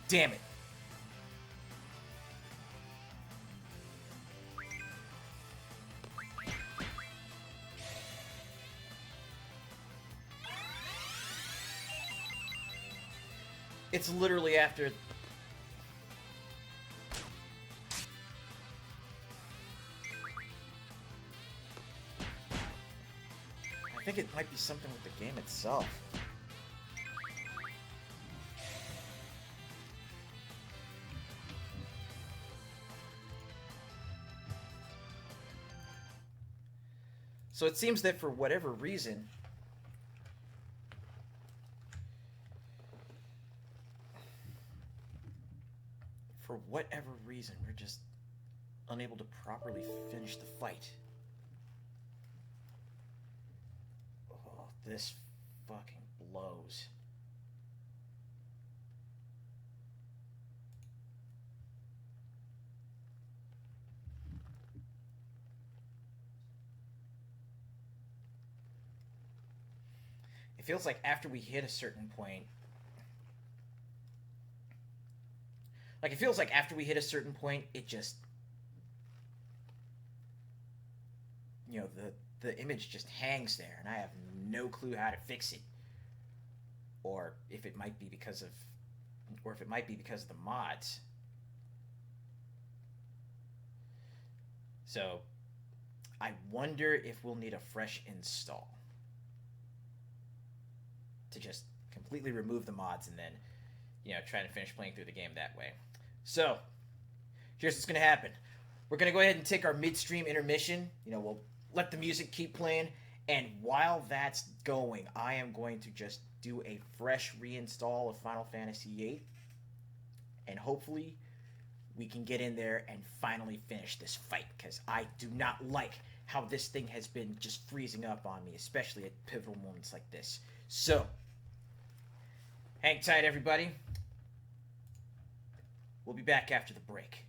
Damn it. It's literally after... I think it might be something with the game itself. So it seems that for whatever reason, we're just unable to properly finish the fight. Oh, this fucking blows. It feels like after we hit a certain point, it just, you know, the image just hangs there, and I have no clue how to fix it, or if it might be because of the mods. So I wonder if we'll need a fresh install to just completely remove the mods and then, try to finish playing through the game that way. So here's what's going to happen. We're going to go ahead and take our midstream intermission. We'll let the music keep playing. And while that's going, I am going to just do a fresh reinstall of Final Fantasy VIII. And hopefully we can get in there and finally finish this fight. Because I do not like how this thing has been just freezing up on me, especially at pivotal moments like this. So, hang tight, everybody. We'll be back after the break.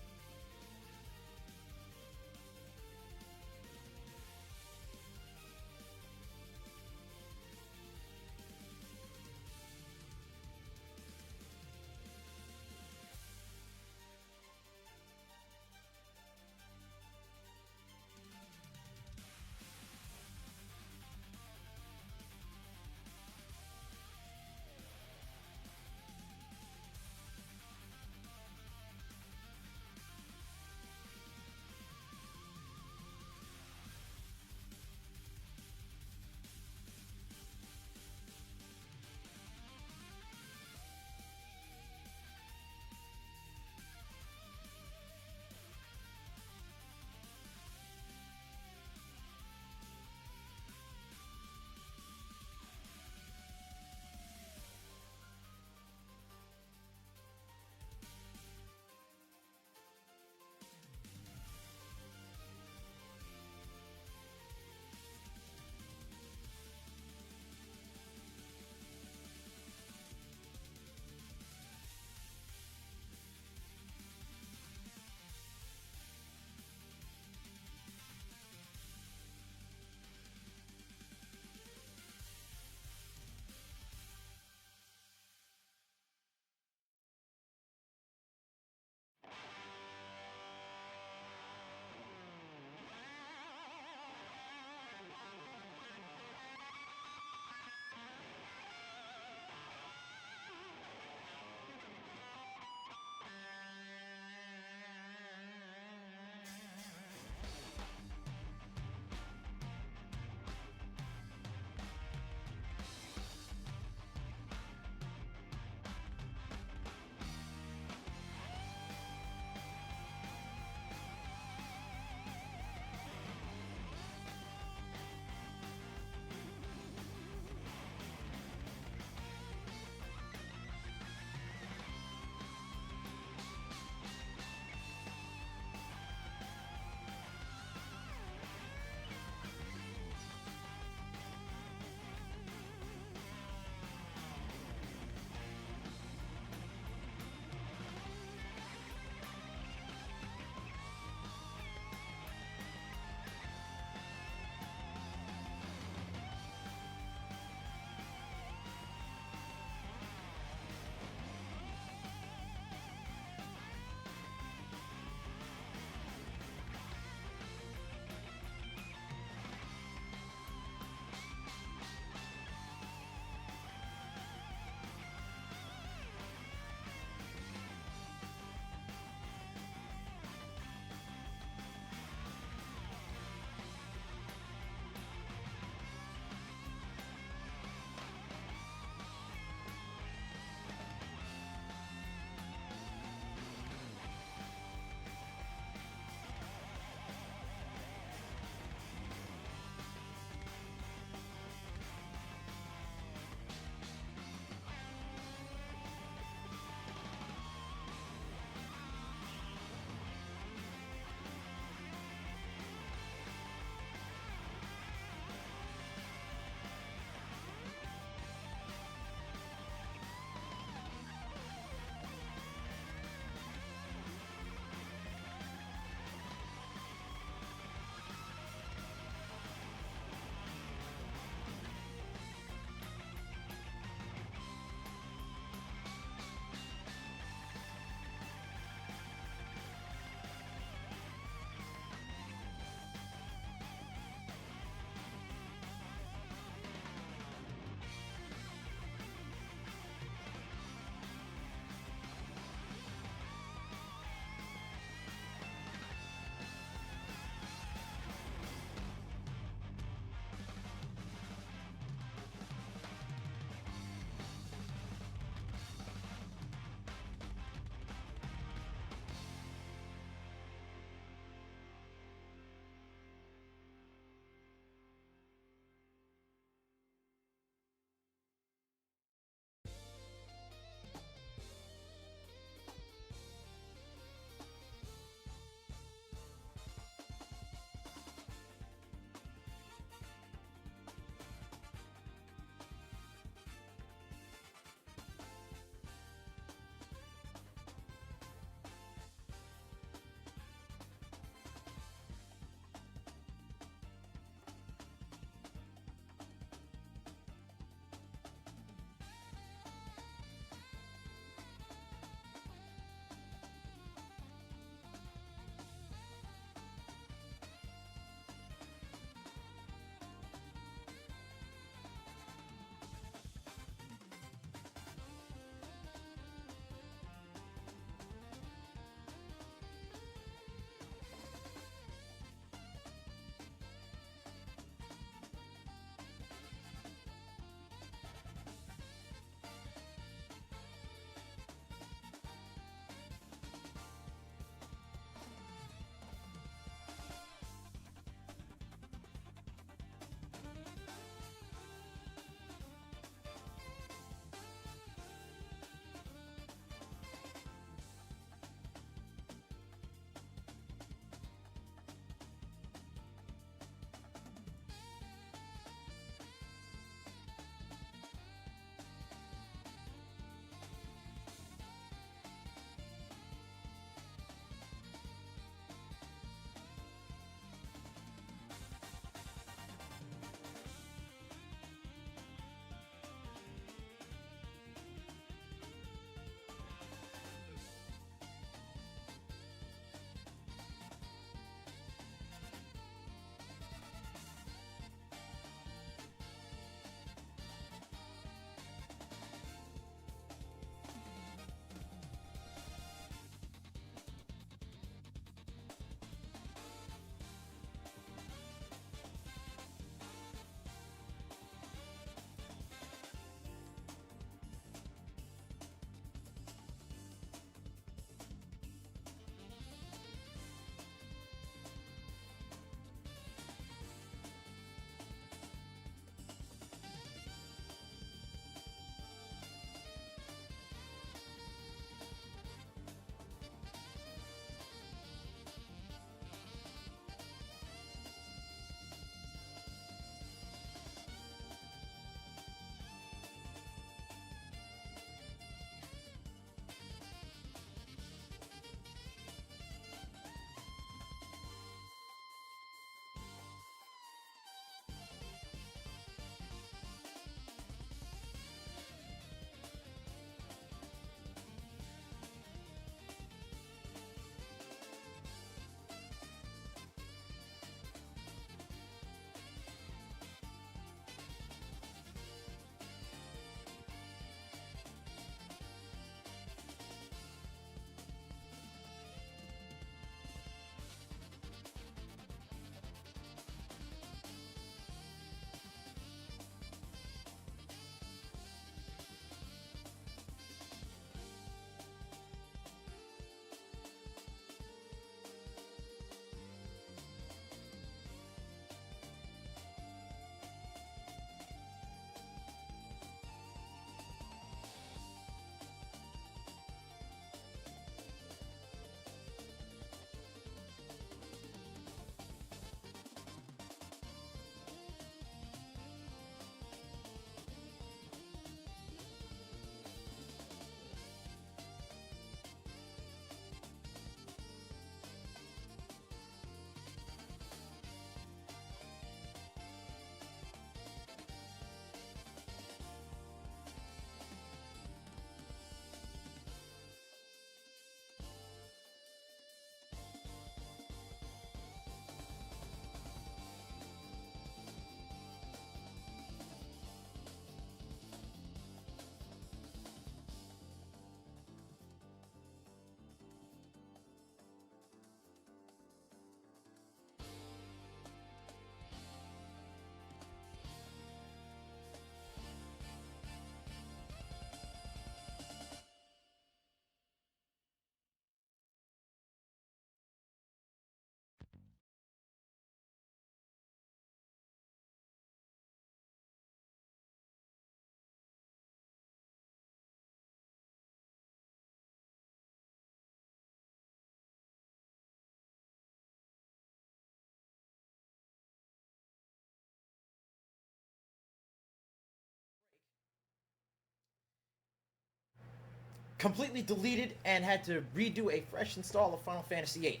completely deleted and had to redo a fresh install of Final Fantasy VIII.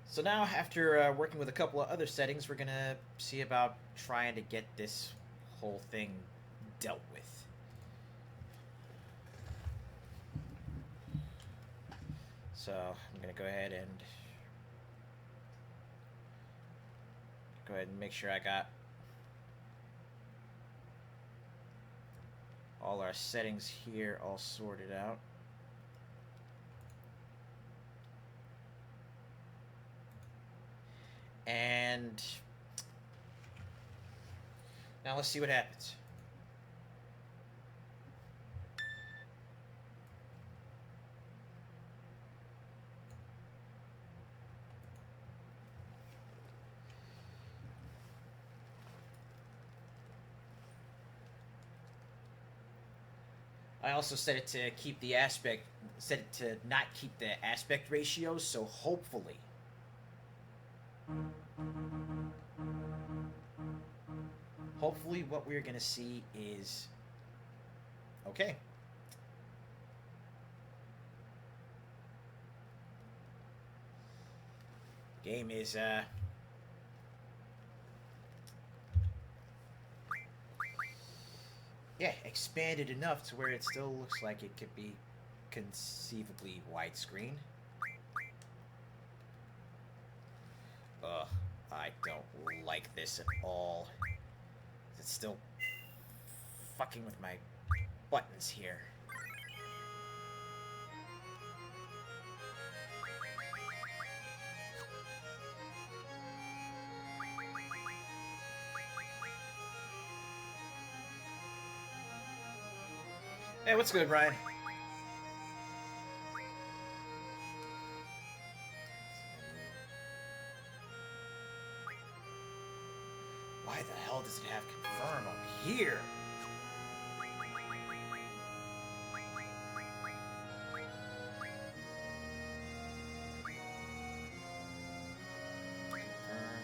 So now, after working with a couple of other settings, we're going to see about trying to get this whole thing dealt with. So I'm going to go ahead and make sure I got all our settings here all sorted out. And now let's see what happens. I also set it to keep the set it to not keep the aspect ratios, so hopefully what we're gonna see is okay. Game is yeah, expanded enough to where it still looks like it could be conceivably widescreen. Ugh, I don't like this at all. It's still fucking with my buttons here. Hey, what's good, Ryan? Why the hell does it have confirm up here? Confirm.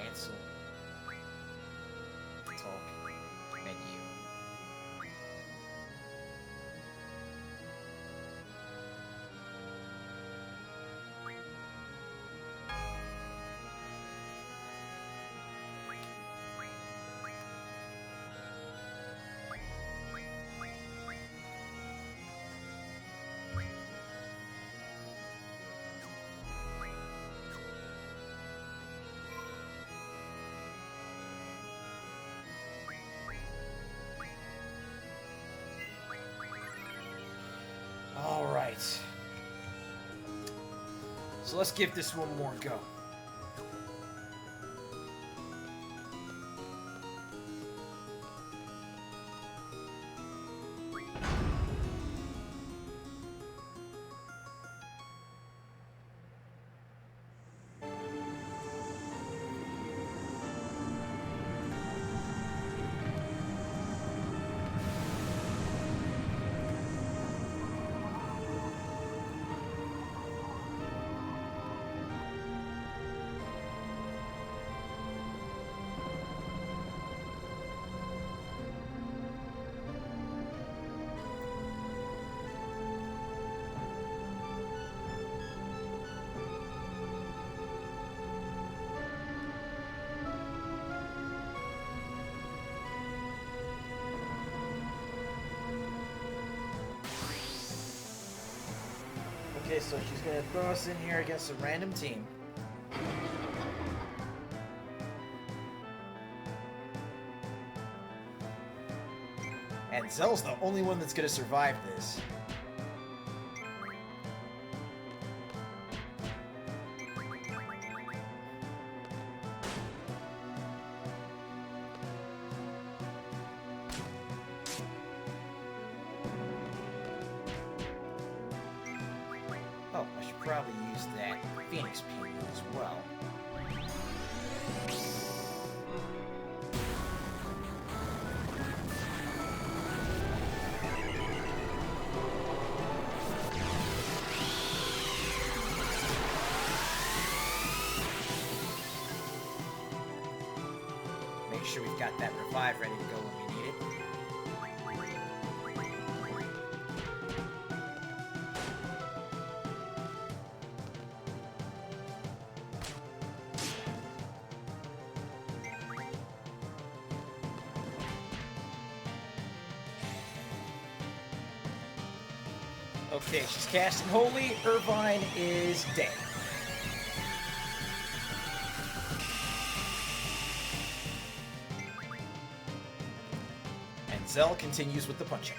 Cancel. Talk. Menu. All right. So let's give this one more go. Okay, so she's gonna throw us in here against a random team. And Zell's the only one that's gonna survive this. Oh, I should probably use that Phoenix Pin as well. Make sure we've got that revive ready to go when we need Okay, she's casting Holy. Irvine is dead. And Zell continues with the punching.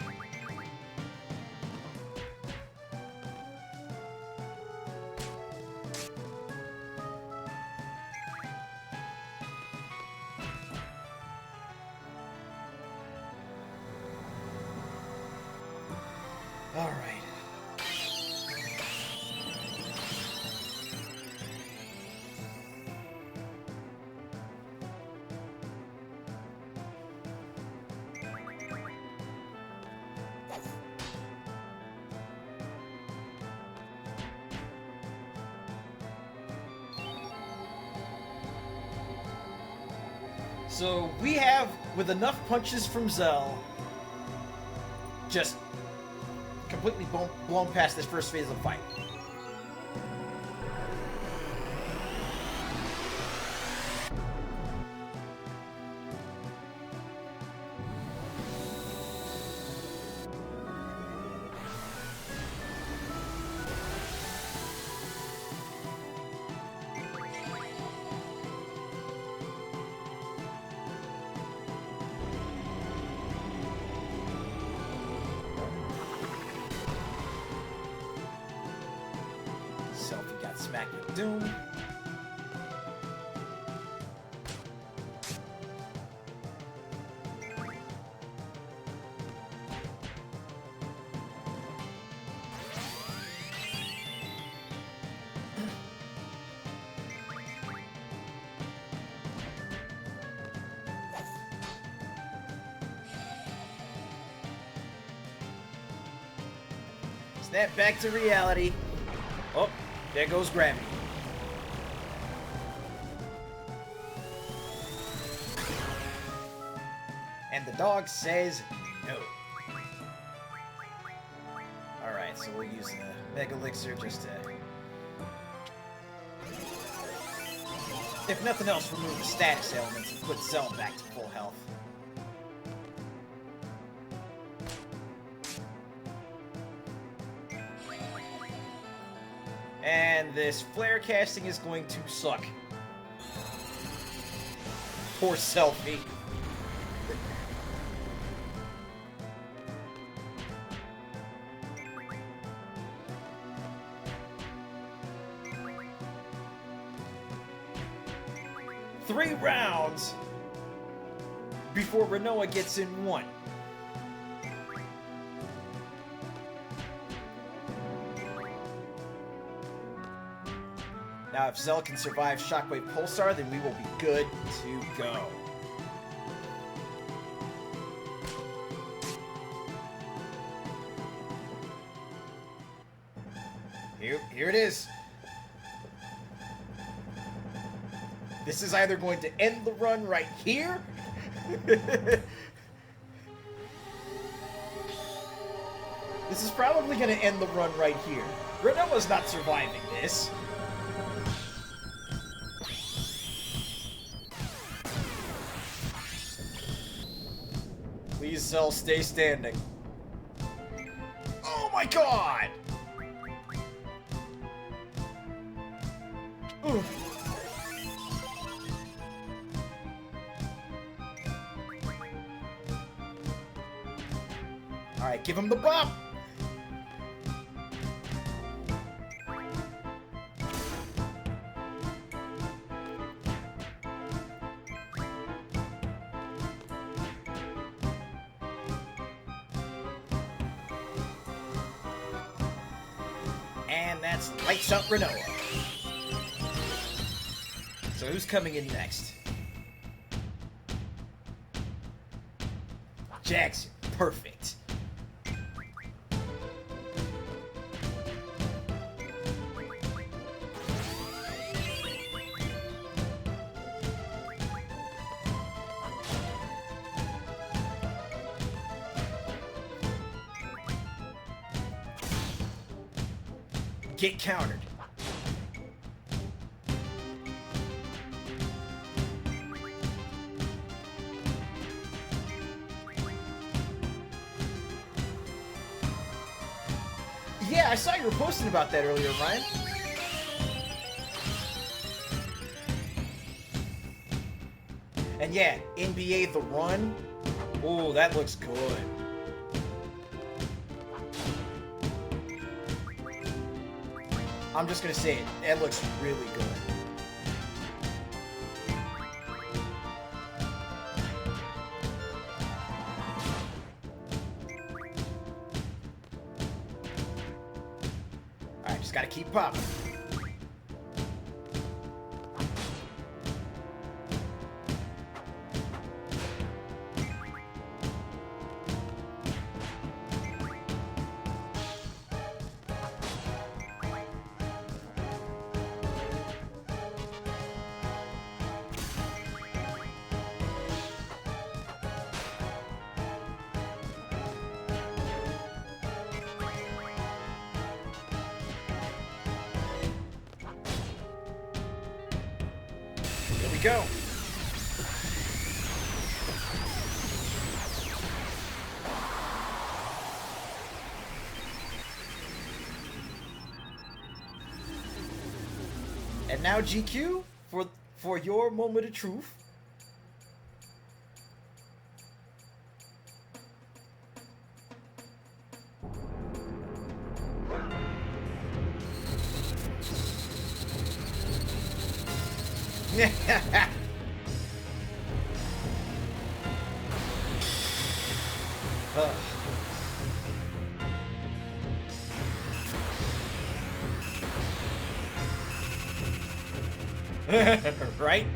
All right. So we have, with enough punches from Zell, just completely blown past this first phase of the fight. Selfie got smacked with Doom. Snap back to reality. Oh, there goes gravity. And the dog says no. Alright, so we'll use the Mega Elixir just to... if nothing else, remove the status elements and put Zell back to full health. And this flare casting is going to suck. Poor Selfie. Three rounds before Rinoa gets in one. Now, if Zell can survive Shockwave Pulsar, then we will be good to go. Here it is. This is either going to end the run right here. This is probably going to end the run right here. Rinoa's not surviving this. Please, Zell, stay standing. Oh my god! Oof. Alright, give him the bump! And that's lights up Rinoa. So who's coming in next? Jackson, perfect. Get countered. I saw you were posting about that earlier, Ryan. And yeah, NBA The Run. Oh, that looks good. I'm just gonna say it. It looks really good. Alright, just gotta keep popping. Here we go. And now GQ for your moment of truth. Right?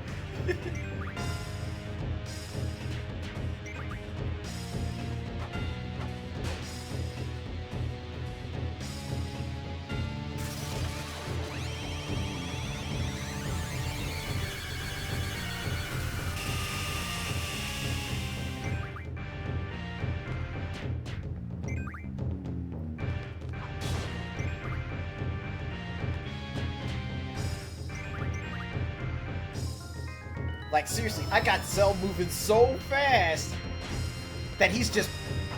Like, seriously, I got Cell moving so fast that he's just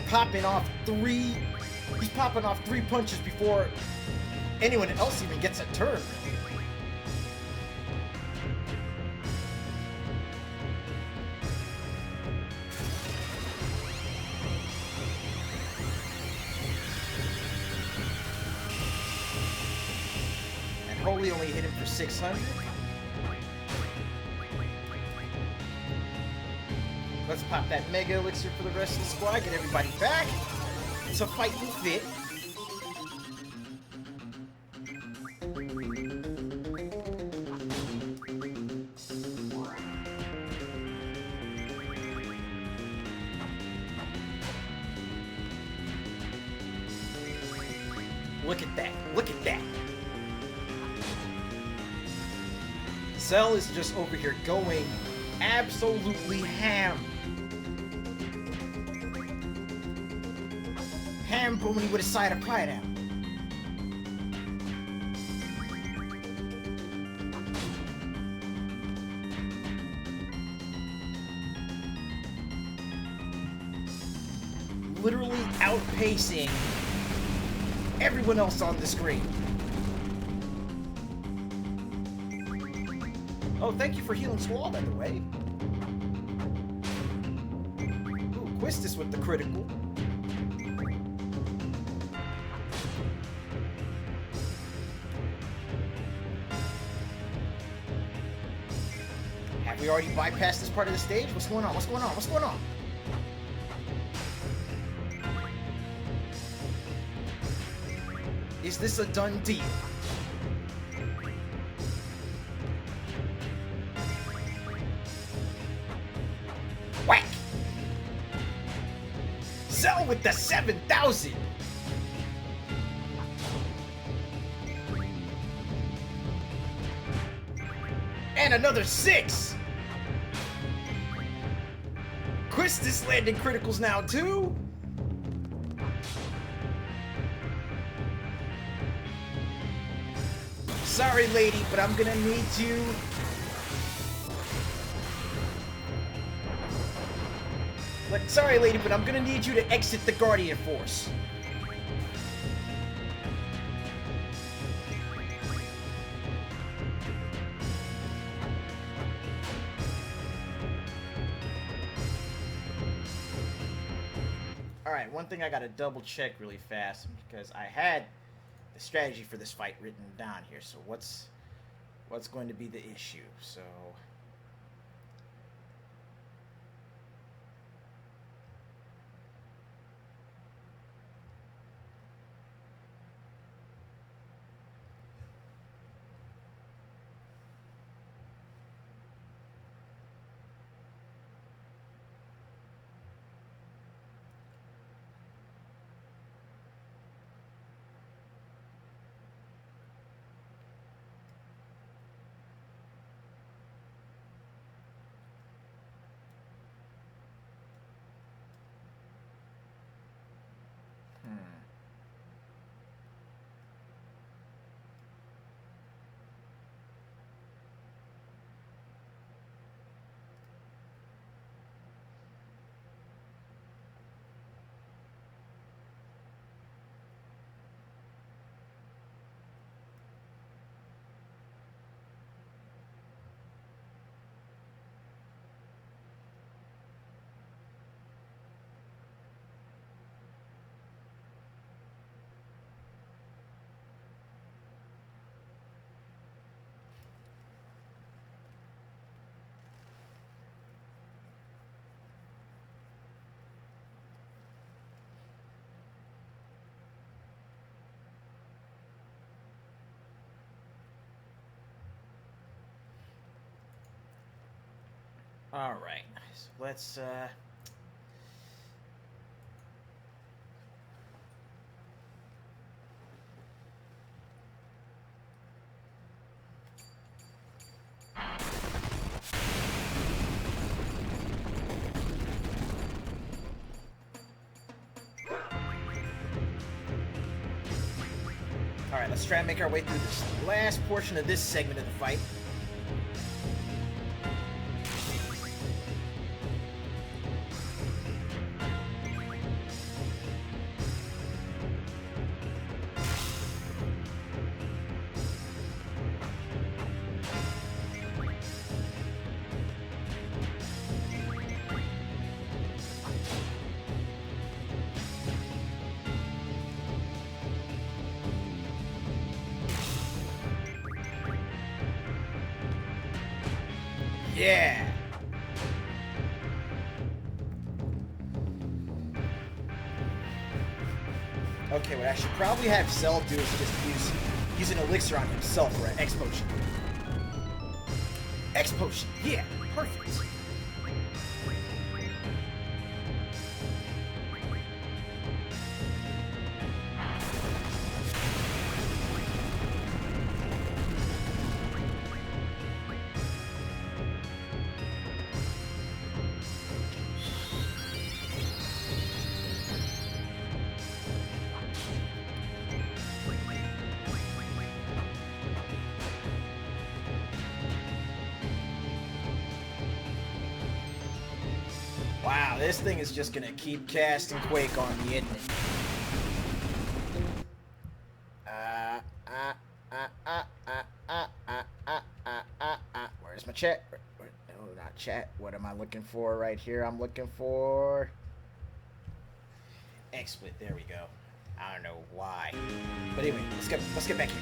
popping off three punches before anyone else even gets a turn. And Holy only hit him for 600. Let's pop that Mega Elixir for the rest of the squad, get everybody back to fighting fit. Look at that, look at that. Cell is just over here going absolutely ham. Ham pony with a side of pride out. Literally outpacing everyone else on the screen. Oh, thank you for healing Squall, by the way. Ooh, Quistis with the critical. Have we already bypassed this part of the stage? What's going on? What's going on? What's going on? Is this a done deal? Whack! Cell with the 7,000! And another 6! Quistis landing criticals now too! Sorry, lady, but I'm gonna need you. Like, sorry, lady, but I'm gonna need you to exit the Guardian Force. All right, one thing I got to double check really fast because I had the strategy for this fight written down here. So what's going to be the issue? So all right, so let's let's try and make our way through this last portion of this segment of the fight. Yeah. Okay, what I should probably have Cell do is just use an elixir on himself or an X potion. X potion, yeah, perfect. Wow, this thing is just gonna keep casting Quake on me, isn't it? Where's my chat? No, not chat. What am I looking for right here? I'm looking for XSplit. There we go. I don't know why, but anyway, let's get back here.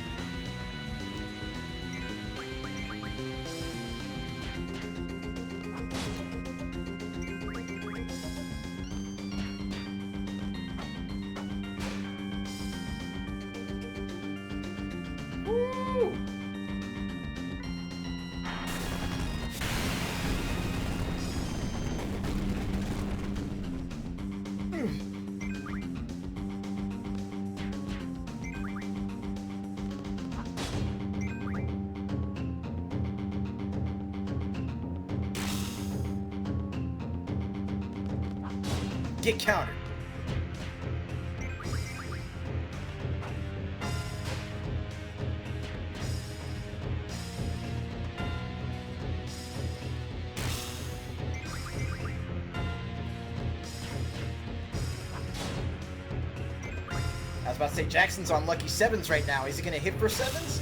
Get countered. I was about to say Jackson's on lucky sevens right now. Is he gonna hit for sevens?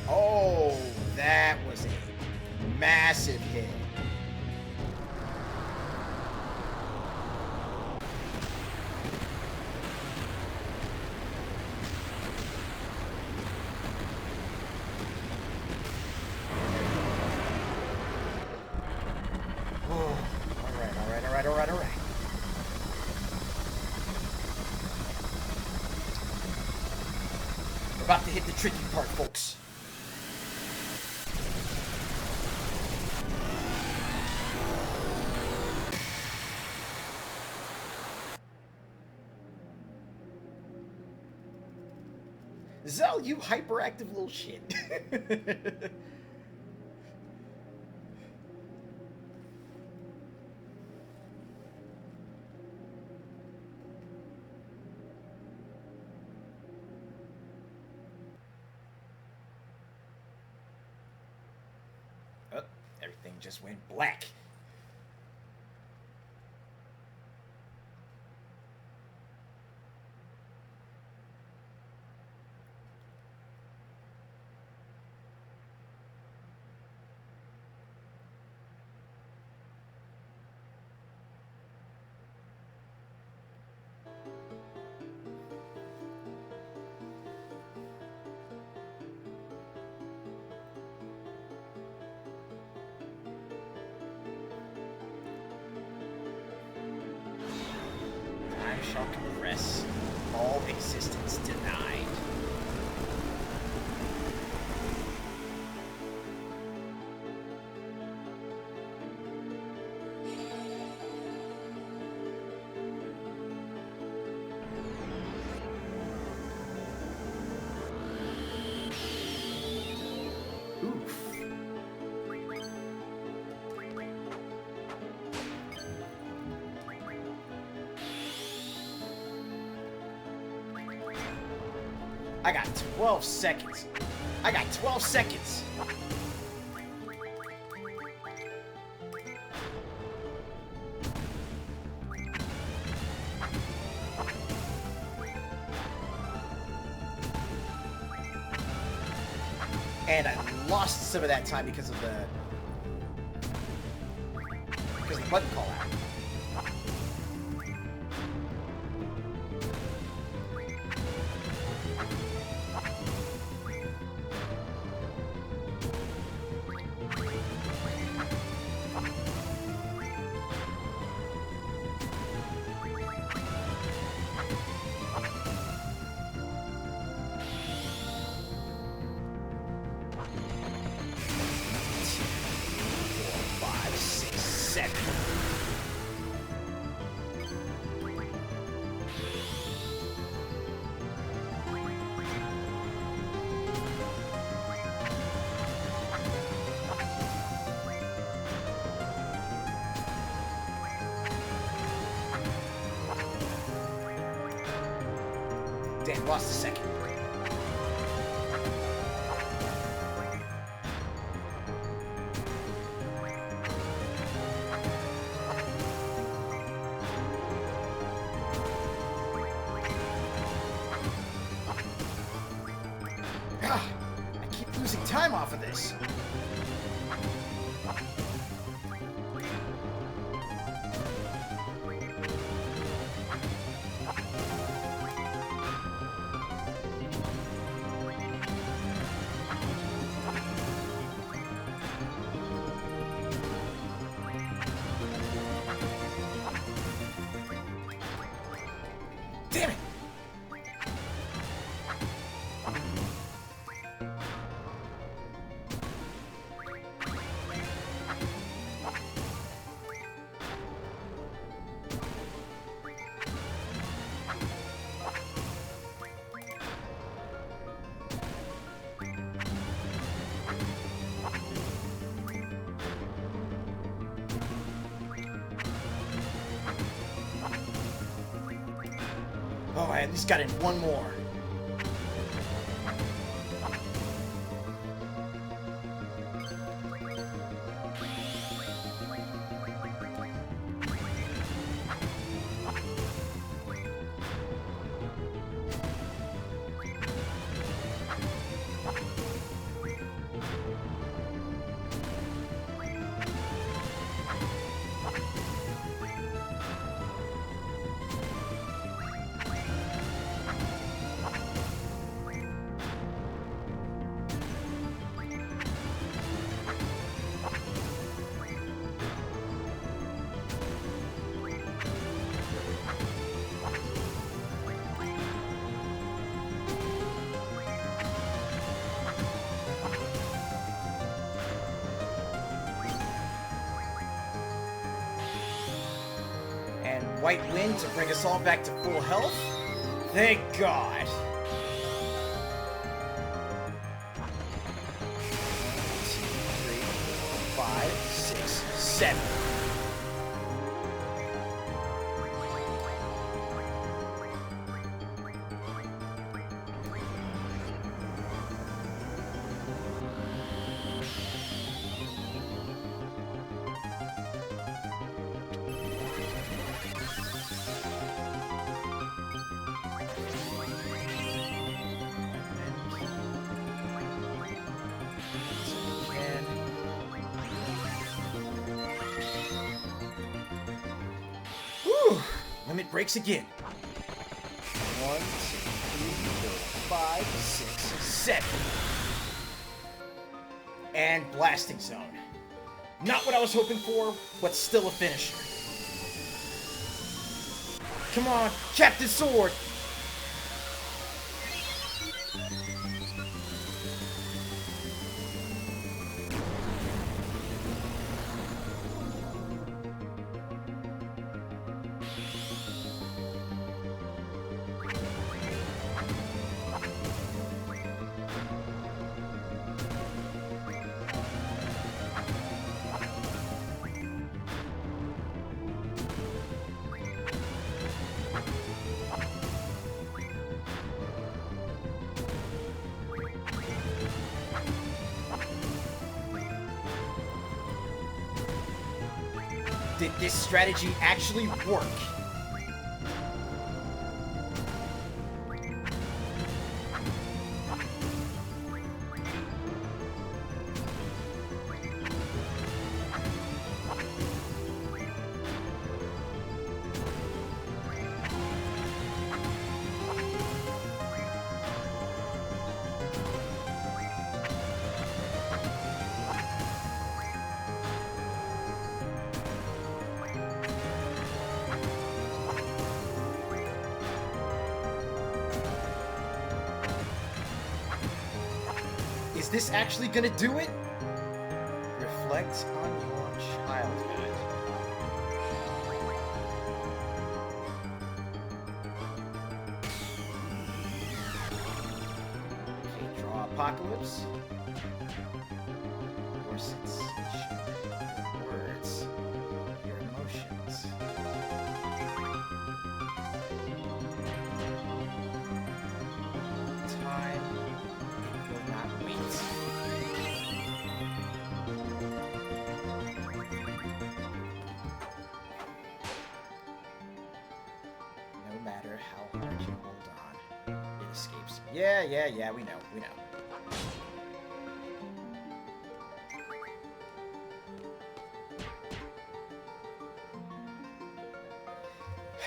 Oh, that was a massive hit. tricky part, folks. Zell, you hyperactive little shit. Oh, everything just went black. I shall compress. All existence denied. Oof. I got 12 seconds. I got 12 seconds. And I lost some of that time because of the button call out. Damn, lost a second. Ah, I keep losing time off of this. Damn it! Oh, I at least got in one more. White Wind to bring us all back to full health. Thank God. 1, 2, 3, 4, 5, 6, 7. Whew. Limit breaks again. 1, 2, 3, 4, 5, 6, 7. And blasting zone. Not what I was hoping for, but still a finisher. Come on, Captain Sword! Did this strategy actually work? Is this actually gonna do it? Reflect on your childhood. Okay, draw Apocalypse. Your sensation, your words, your emotions. Time. Will not wait. No matter how hard you hold on, it escapes you. Yeah, we know.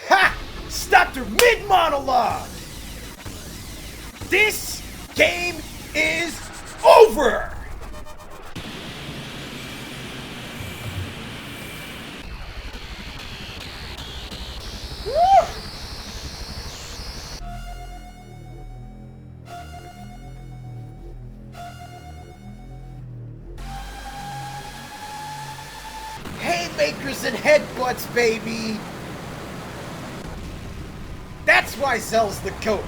Ha! Stopped her mid-monologue! This game is over! Woo! Haymakers and headbutts, baby! That's why Zell's the GOAT!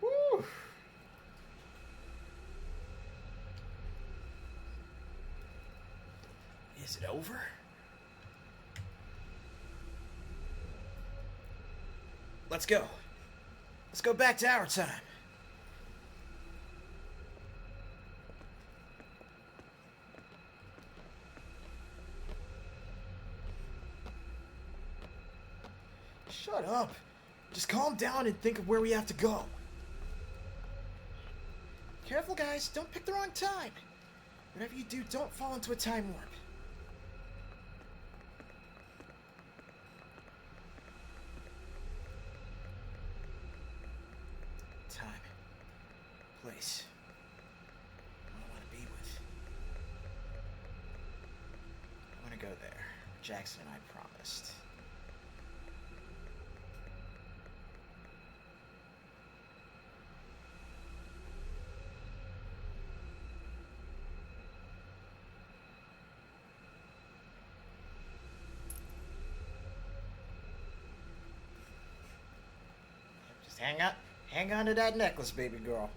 Woo. Is it over? Let's go. Let's go back to our time. Shut up. Just calm down and think of where we have to go. Careful, guys. Don't pick the wrong time. Whatever you do, don't fall into a time warp. Time. Place. I want to be with. go there. Jackson and I promised. Just hang on to that necklace, baby girl.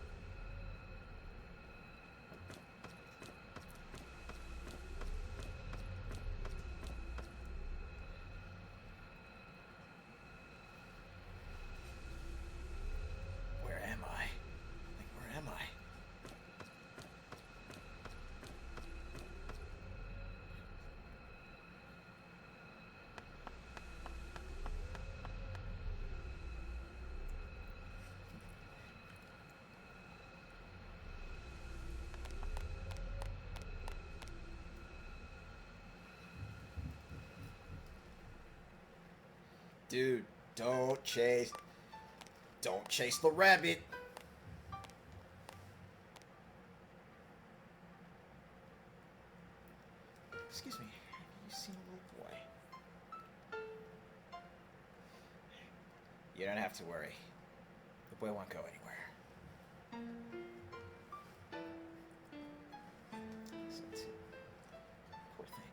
Where am I? Like, where am I? Dude, don't chase the rabbit. Excuse me, have you seen a little boy? You don't have to worry. The boy won't go anywhere. So poor thing.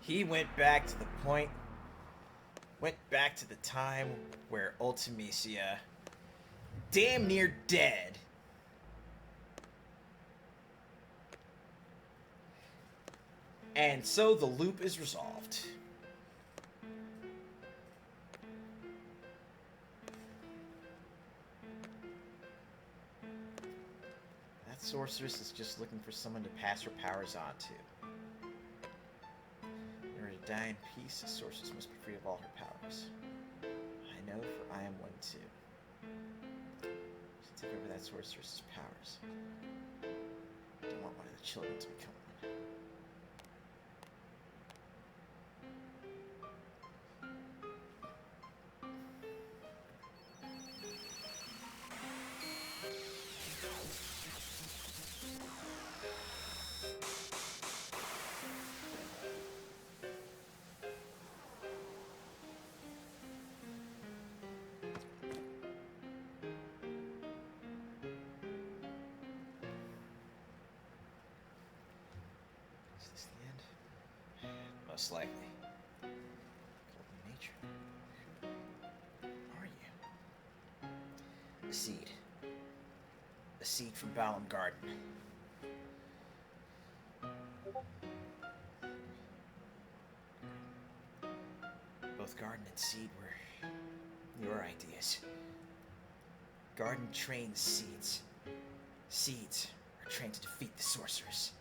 He went back to the point, went back to the time where Ultimecia, damn near dead, and so the loop is resolved. That sorceress is just looking for someone to pass her powers on to. In order to die in peace, the sorceress must be free of all her powers. I know, for I am one too. To take over that sorceress's powers. I don't want one of the children to become one. Is this the end? Most likely. Golden Nature. Who are you? A seed. A seed from Balam Garden. Both garden and seed were your ideas. Garden trains seeds. Seeds are trained to defeat the sorceress.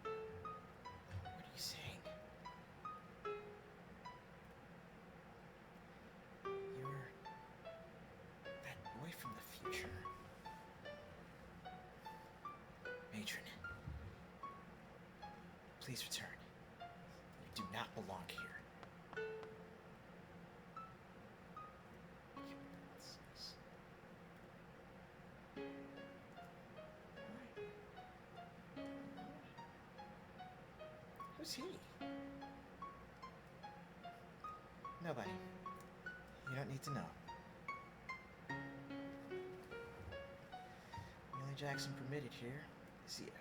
What are you saying? You're that boy from the future. Matron, please return. You do not belong here. Who's he? Nobody. You don't need to know. The only Jackson permitted here is you.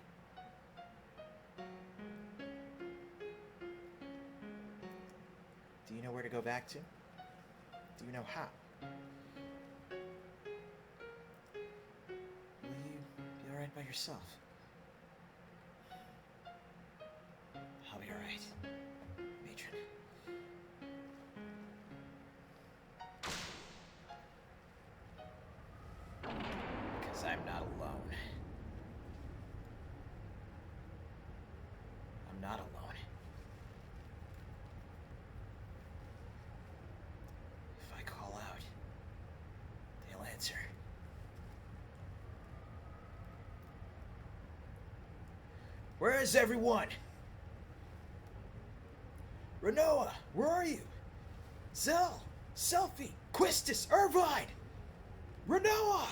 Do you know where to go back to? Do you know how? Will you be alright by yourself? I'll be alright, Matron. Because I'm not alone. I'm not alone. If I call out, they'll answer. Where is everyone? Rinoa, where are you? Zell, Selfie, Quistis, Irvine, Renoa.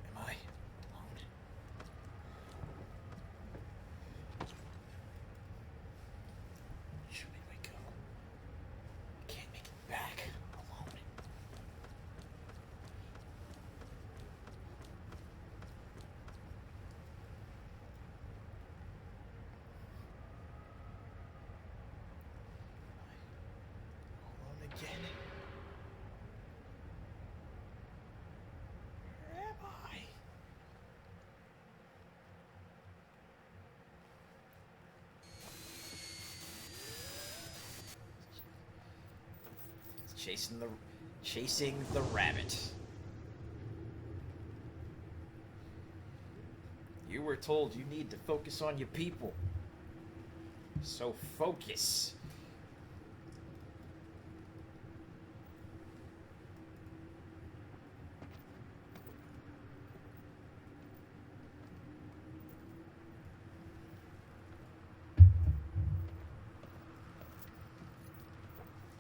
Am I alone? Should we wake up? Can't make it back alone. Alone again. Where am I? Chasing the rabbit. You were told you need to focus on your people. So focus.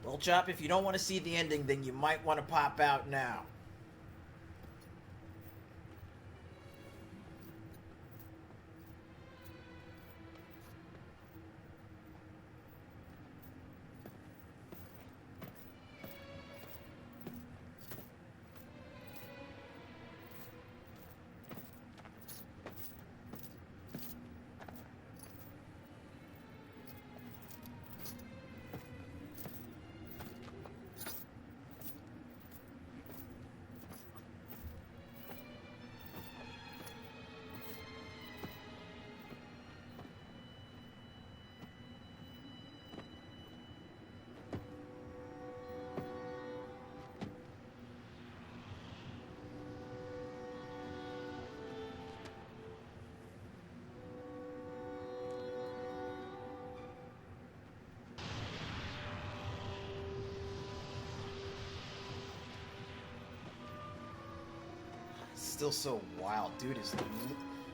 Well, Chop, if you don't want to see the ending, then you might want to pop out now. Still so wild. Dude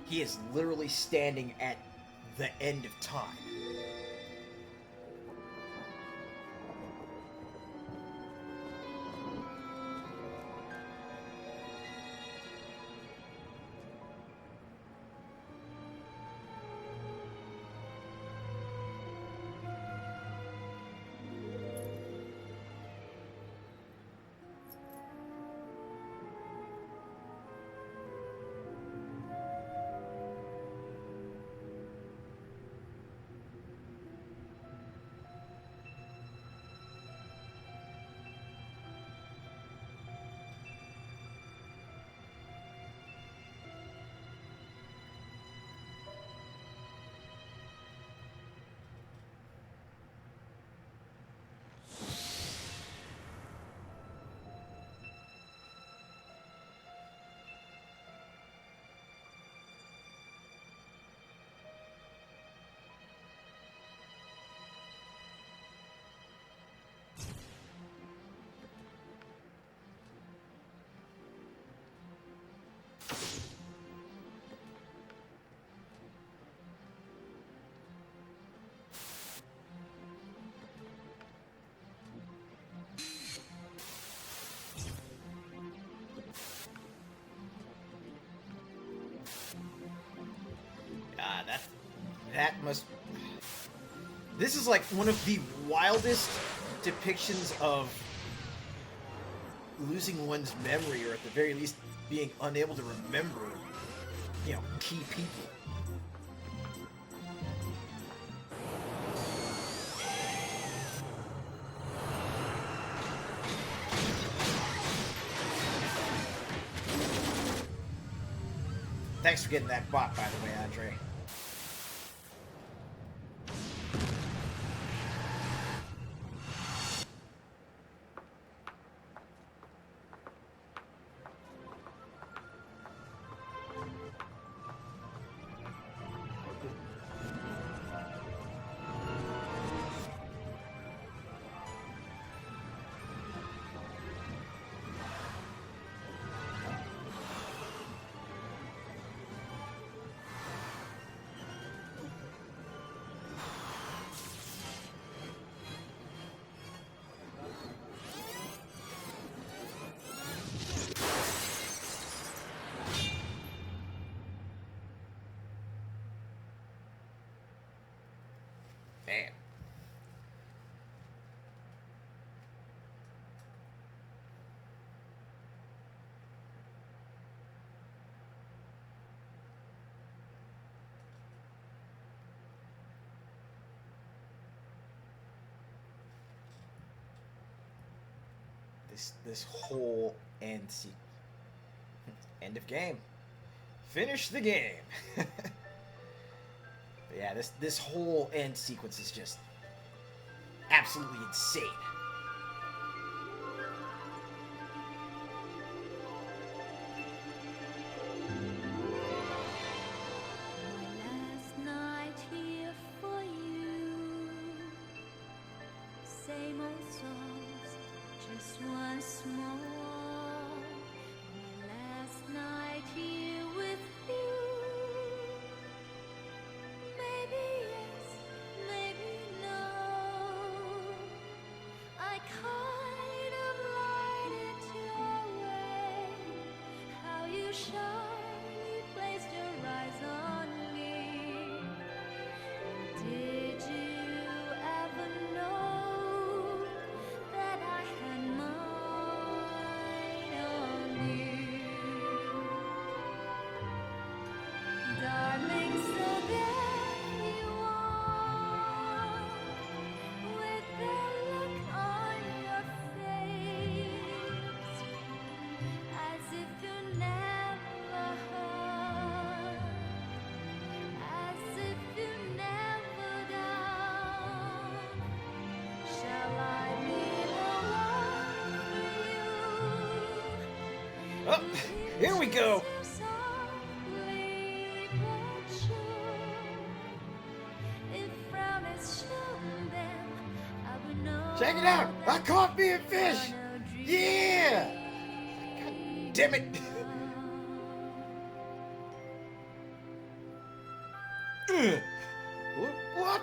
he is literally standing at the end of time. That must... This is like one of the wildest depictions of losing one's memory, or at the very least being unable to remember, key people. Thanks for getting that bot, by the way, Andre. This whole end sequence. End of game. Finish the game. But yeah, this whole end sequence is just absolutely insane. Last night here for you. Same old songs, just once more. My last night here with you. Maybe yes, maybe no. I kind of lied it your way. How you shyly placed your eyes on me. Did you ever know that I had mine on you? Darling, so there you are, with that look on your face, as if you never heard, as if you never done. Shall I be the one for you? Oh, here we go. Check it out! I caught me a fish! Yeah! God damn it! Ugh. What?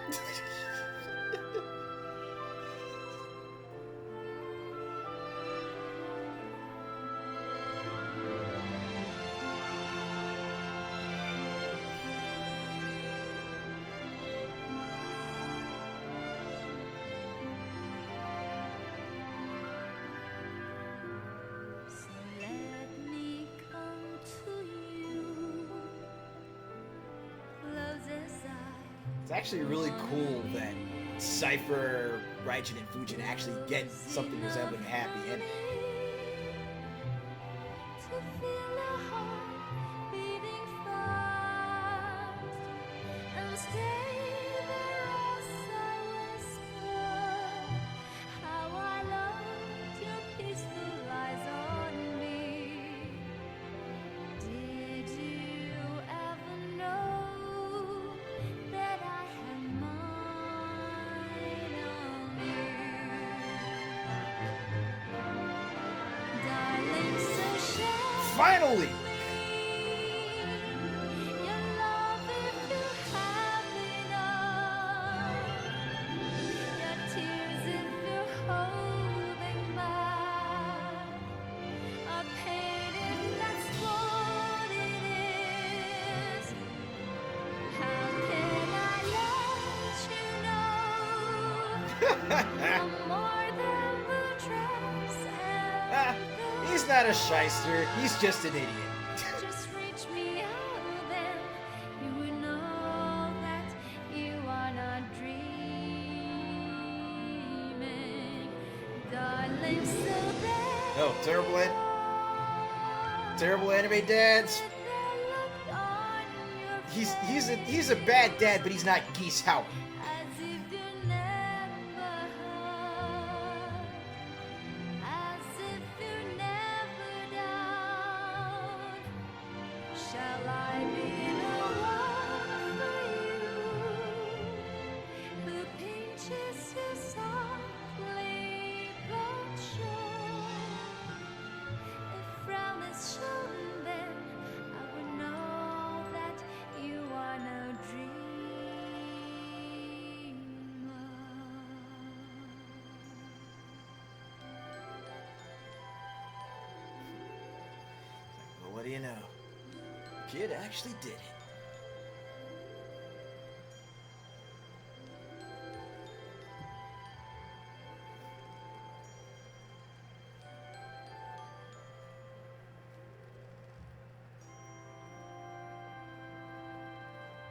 So let me come to you, close as I. It's actually really cool that Cypher, Raijin, and Fujin actually get something resembling a happy ending. To feel a heart beating fast and stay there as I whisper how I loved your peaceful eyes on me. Did you ever know that I had mine on you? Darling, so share Finally! your love if you have enough, your tears if you're holding back, a pain if that's what it is. How can I let you know I'm more than the dress Ah, and he's not a shyster, he's just an idiot. just reach me out, then you will know that you are not dreaming, darling. So there No, terrible anime dads. He's a bad dad, but he's not Geese Howard. As if you never heard, as if you never done. Shall I be the one for you, who pinches you softly but sure? If frown is shown, then I would know that you are no dreamer. Well, what do you know? Kid actually did it.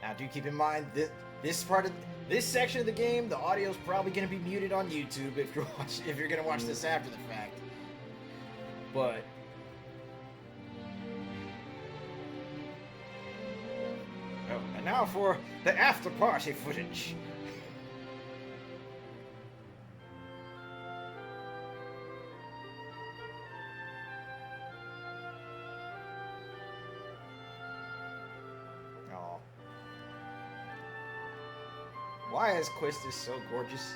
Now, do keep in mind that this section of the game, the audio is probably going to be muted on YouTube if you're going to watch this after the fact. But oh, and now for the after party footage. Oh. Why is Quistis so gorgeous?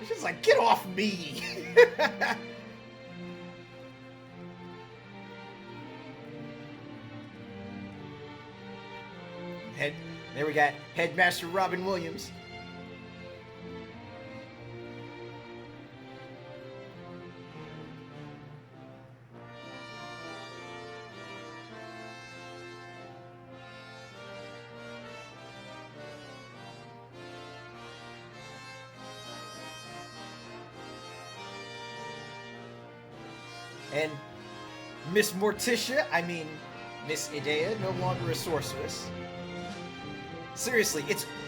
It's just like, get off me! There we got Headmaster Robin Williams. And Miss Morticia, I mean, Miss Idea, no longer a sorceress. Seriously,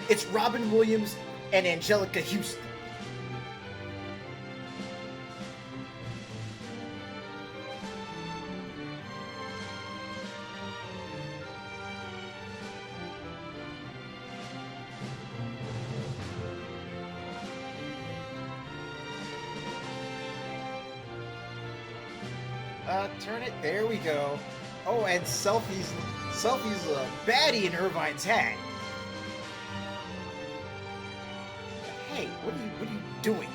it's Robin Williams and Angelica Houston. Turn it. There we go. Oh, and Selfie's a baddie in Irvine's hat. Hey, what are you doing?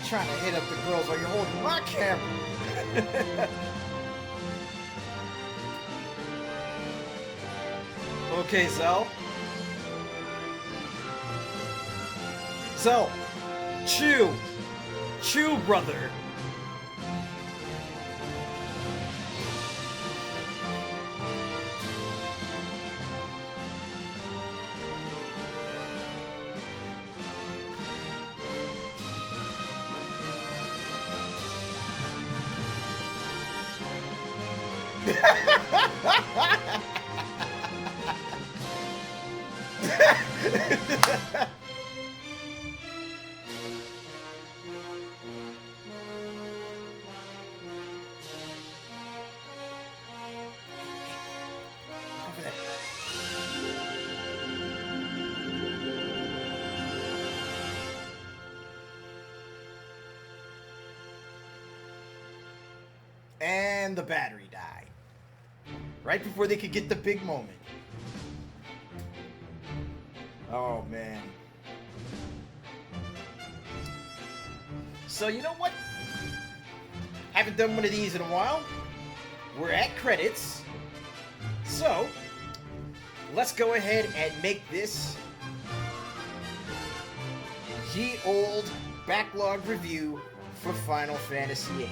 Trying to hit up the girls while you're holding my camera. Okay, Zell. Zell. Chew, brother. Over there. And the battery died. Right before they could get the big moment. Oh, man. So, you know what? Haven't done one of these in a while. We're at credits. So, let's go ahead and make this ye old backlog review for Final Fantasy VIII.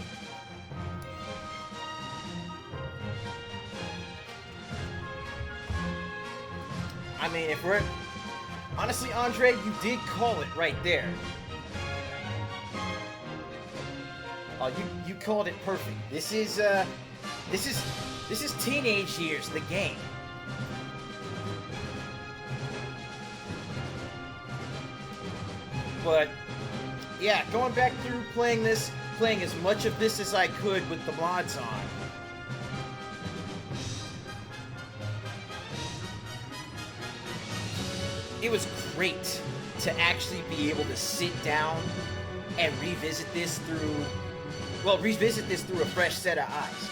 I mean, if we're... Honestly, Andre, you did call it right there. Oh, you called it perfect. This is teenage years, the game. But, yeah, going back through playing this, playing as much of this as I could with the mods on. It was great to actually be able to sit down and revisit this through a fresh set of eyes,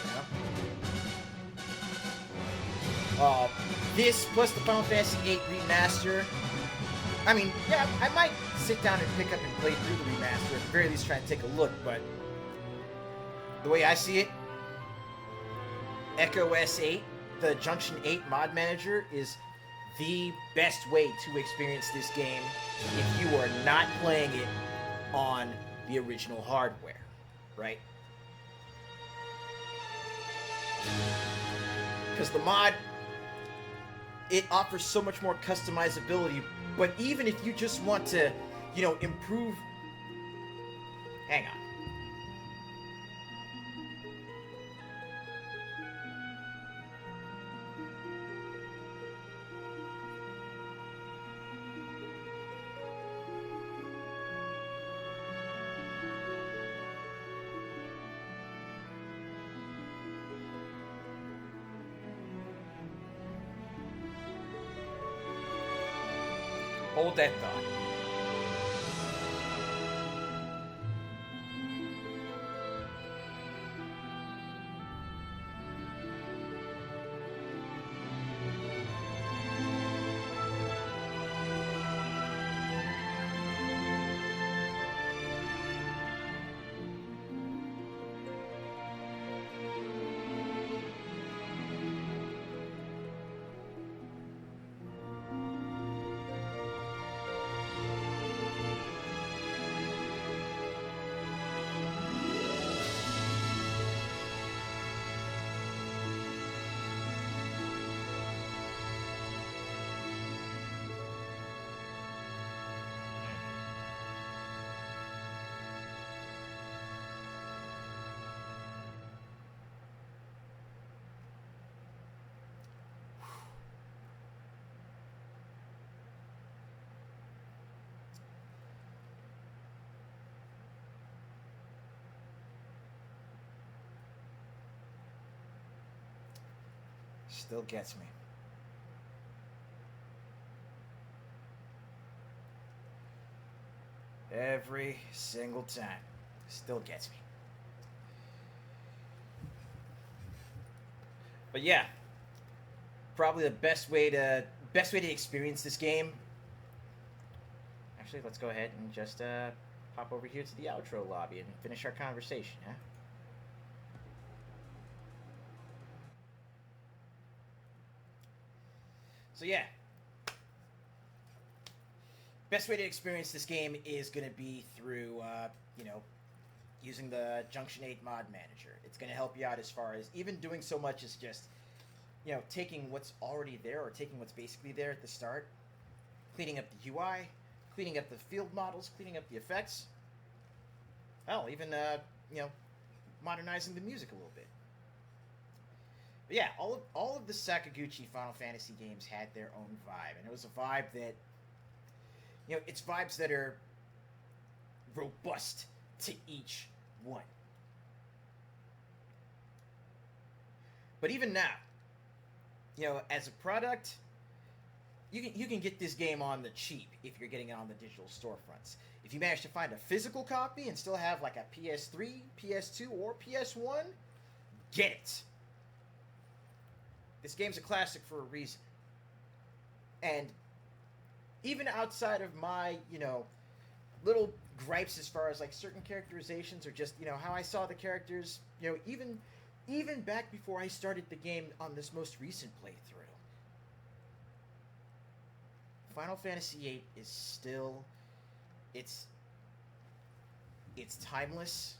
you know? This plus the Final Fantasy VIII Remaster. I mean, yeah, I might sit down and pick up and play through the remaster, at the very least try and take a look, but the way I see it, Echo S8, the Junction 8 mod manager, is the best way to experience this game if you are not playing it on the original hardware, right? Because the mod, it offers so much more customizability, but even if you just want to, you know, improve... Hang on. Hold that thought. Still gets me. Every single time. Still gets me. But yeah, probably the best way to experience this game. Actually, let's go ahead and just pop over here to the outro lobby and finish our conversation, huh? So yeah, best way to experience this game is going to be through, using the Junction 8 mod manager. It's going to help you out as far as even doing so much as just, taking what's already there or taking what's basically there at the start, cleaning up the UI, cleaning up the field models, cleaning up the effects. Hell, even, modernizing the music a little bit. But yeah, all of the Sakaguchi Final Fantasy games had their own vibe, and it was a vibe that, it's vibes that are robust to each one. But even now, as a product, you can get this game on the cheap if you're getting it on the digital storefronts. If you manage to find a physical copy and still have like a PS3, PS2, or PS1, get it. This game's a classic for a reason. And even outside of my, little gripes as far as like certain characterizations or just, how I saw the characters, even back before I started the game on this most recent playthrough, Final Fantasy VIII is still, it's timeless.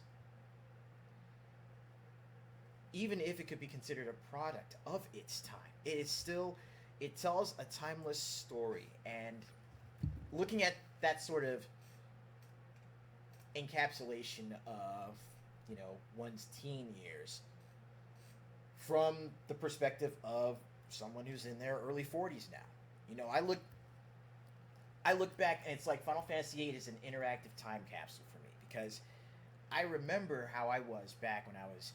Even if it could be considered a product of its time, it tells a timeless story. And looking at that sort of encapsulation of, one's teen years from the perspective of someone who's in their early 40s now. I look back and it's like Final Fantasy VIII is an interactive time capsule for me because I remember how I was back when I was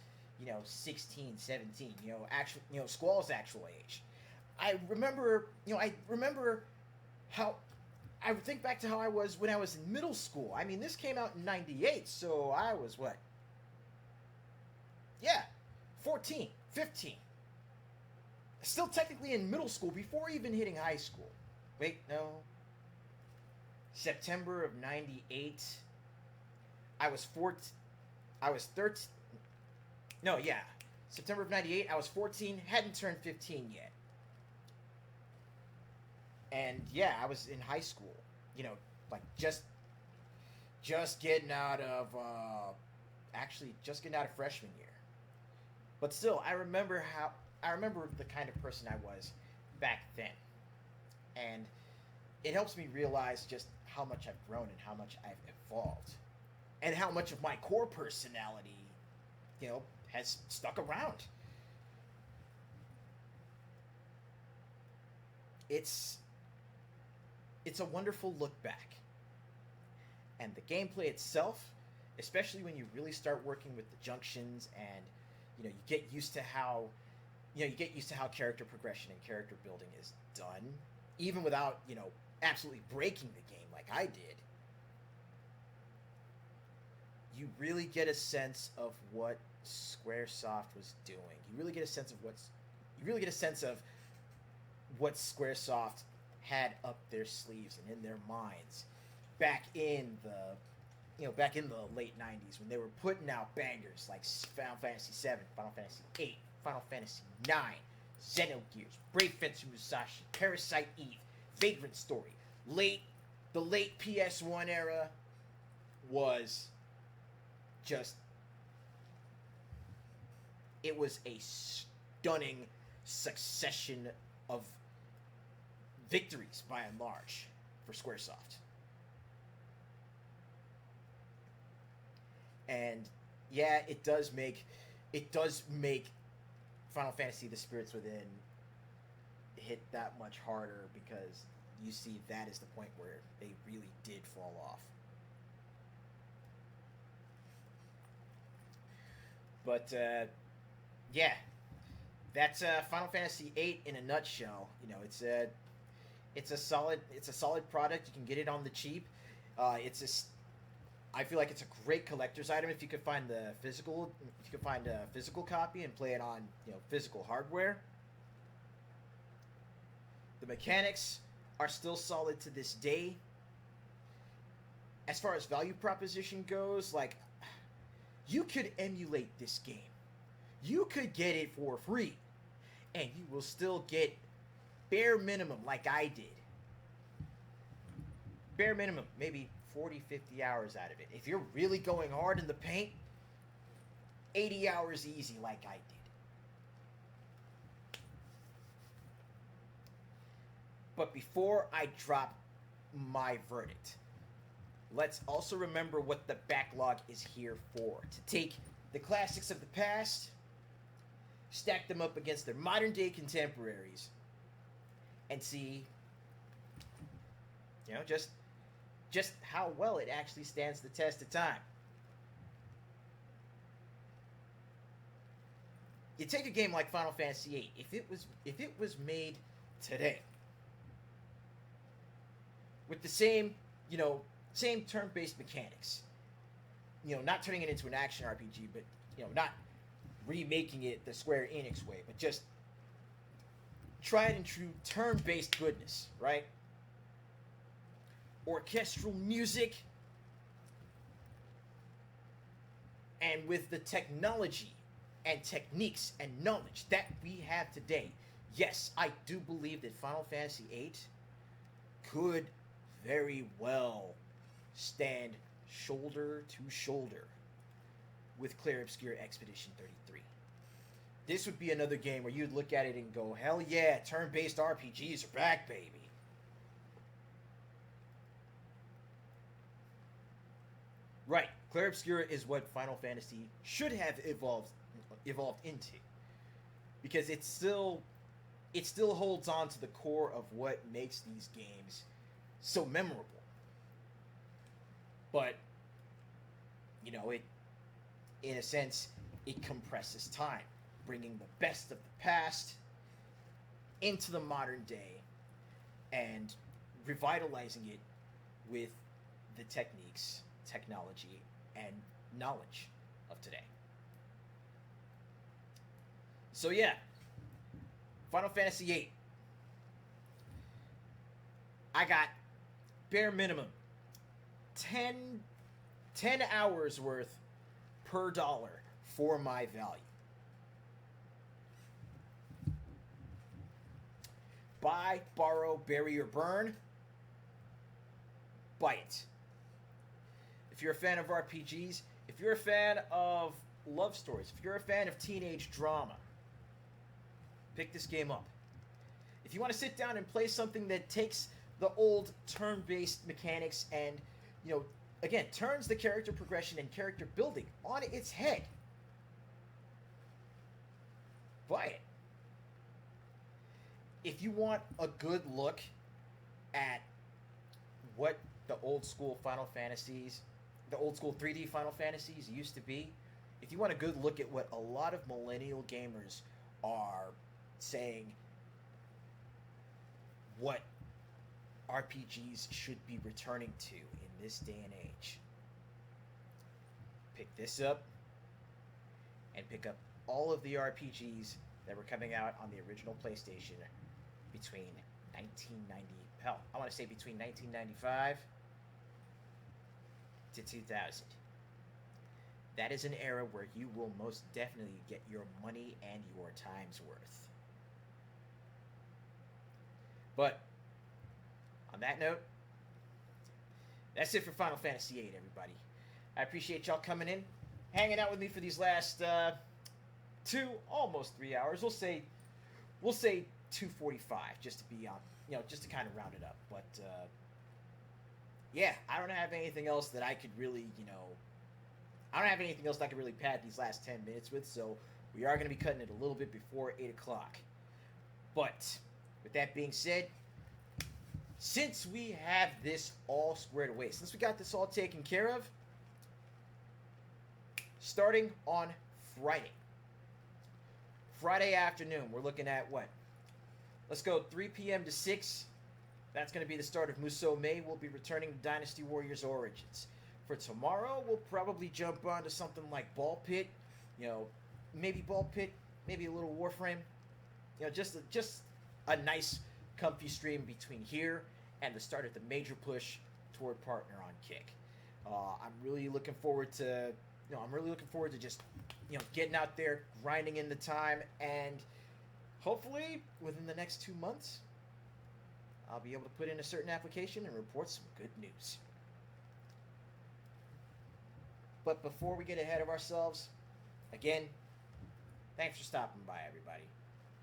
16, 17, Squall's actual age. I remember how, I would think back to how I was when I was in middle school. I mean, this came out in 98, so I was what? Yeah, 14, 15. Still technically in middle school before even hitting high school. Wait, no. September of 98. I was 13. No, yeah. September of 98, I was 14, hadn't turned 15 yet. And yeah, I was in high school. Like just getting out of freshman year. But still, I remember the kind of person I was back then. And it helps me realize just how much I've grown and how much I've evolved. And how much of my core personality, has stuck around. It's a wonderful look back. And the gameplay itself, especially when you really start working with the junctions and, you get used to how, character progression and character building is done, even without, absolutely breaking the game like I did, you really get a sense of what Squaresoft was doing. You really get a sense of what Squaresoft had up their sleeves and in their minds back in the late 90s when they were putting out bangers like Final Fantasy 7, Final Fantasy 8, Final Fantasy 9, Xenogears, Brave Fencer Musashi, Parasite Eve, Vagrant Story. The late PS1 era was just, it was a stunning succession of victories by and large for Squaresoft. And yeah, it does make Final Fantasy: The Spirits Within hit that much harder because you see that is the point where they really did fall off. But yeah, that's Final Fantasy VIII in a nutshell. You know, it's a solid product. You can get it on the cheap. I feel like it's a great collector's item if you could find a physical copy and play it on, physical hardware. The mechanics are still solid to this day. As far as value proposition goes, like, you could emulate this game. You could get it for free, and you will still get bare minimum like I did. Bare minimum, maybe 40, 50 hours out of it. If you're really going hard in the paint, 80 hours easy like I did. But before I drop my verdict, let's also remember what the backlog is here for. To take the classics of the past, stack them up against their modern day contemporaries, and see, just how well it actually stands the test of time. You take a game like Final Fantasy VIII, if it was made today, with the same turn-based mechanics, not turning it into an action RPG, but not remaking it the Square Enix way, but just tried and true turn-based goodness, right? Orchestral music, and with the technology and techniques and knowledge that we have today, yes, I do believe that Final Fantasy VIII could very well stand shoulder to shoulder with Clair Obscur Expedition 33. This would be another game where you'd look at it and go, hell yeah, turn-based RPGs are back, baby. Right, Clair Obscur is what Final Fantasy should have evolved into, because it still holds on to the core of what makes these games so memorable. But it, in a sense, it compresses time, bringing the best of the past into the modern day and revitalizing it with the techniques, technology, and knowledge of today. So yeah, Final Fantasy VIII. I got bare minimum 10 hours worth per dollar for my value. Buy, borrow, bury, or burn. Buy it. If you're a fan of RPGs, if you're a fan of love stories, if you're a fan of teenage drama, pick this game up. If you want to sit down and play something that takes the old turn-based mechanics and, again, turns the character progression and character building on its head, buy it. If you want a good look at what the old school Final Fantasies, the old school 3D Final Fantasies used to be, if you want a good look at what a lot of millennial gamers are saying, what RPGs should be returning to in this day and age. Pick this up and pick up all of the RPGs that were coming out on the original PlayStation between 1990, hell, I want to say between 1995 to 2000. That is an era where you will most definitely get your money and your time's worth. But on that note, that's it for Final Fantasy VIII, everybody. I appreciate y'all coming in, hanging out with me for these last 2, almost 3 hours. We'll say 2:45, just to be on, just to kind of round it up. But yeah, I don't have anything else that I could really, I don't have anything else that I could really pad these last 10 minutes with. So we are going to be cutting it a little bit before 8 o'clock. But with that being said, since we have this all squared away, since we got this all taken care of, starting on Friday afternoon, we're looking at what? Let's go 3 p.m. to 6. That's going to be the start of Musou We'll be returning to Dynasty Warriors Origins. For tomorrow, we'll probably jump onto something like Ball Pit. Maybe Ball Pit, maybe a little Warframe. Just a nice, comfy stream between here and the start of the major push toward Partner on Kick. I'm really looking forward to, just, getting out there, grinding in the time, and hopefully within the next 2 months, I'll be able to put in a certain application and report some good news. But before we get ahead of ourselves, again, thanks for stopping by, everybody.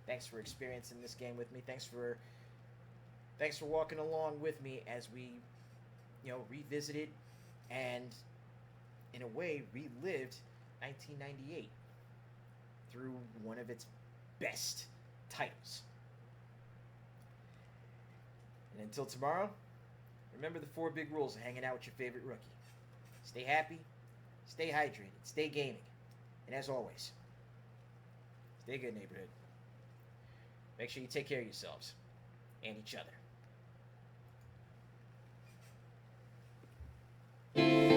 Thanks for experiencing this game with me. Thanks for walking along with me as we, revisited and, in a way, relived 1998 through one of its best titles. And until tomorrow, remember the 4 big rules of hanging out with your favorite rookie. Stay happy, stay hydrated, stay gaming, and as always, stay good, neighborhood. Make sure you take care of yourselves and each other.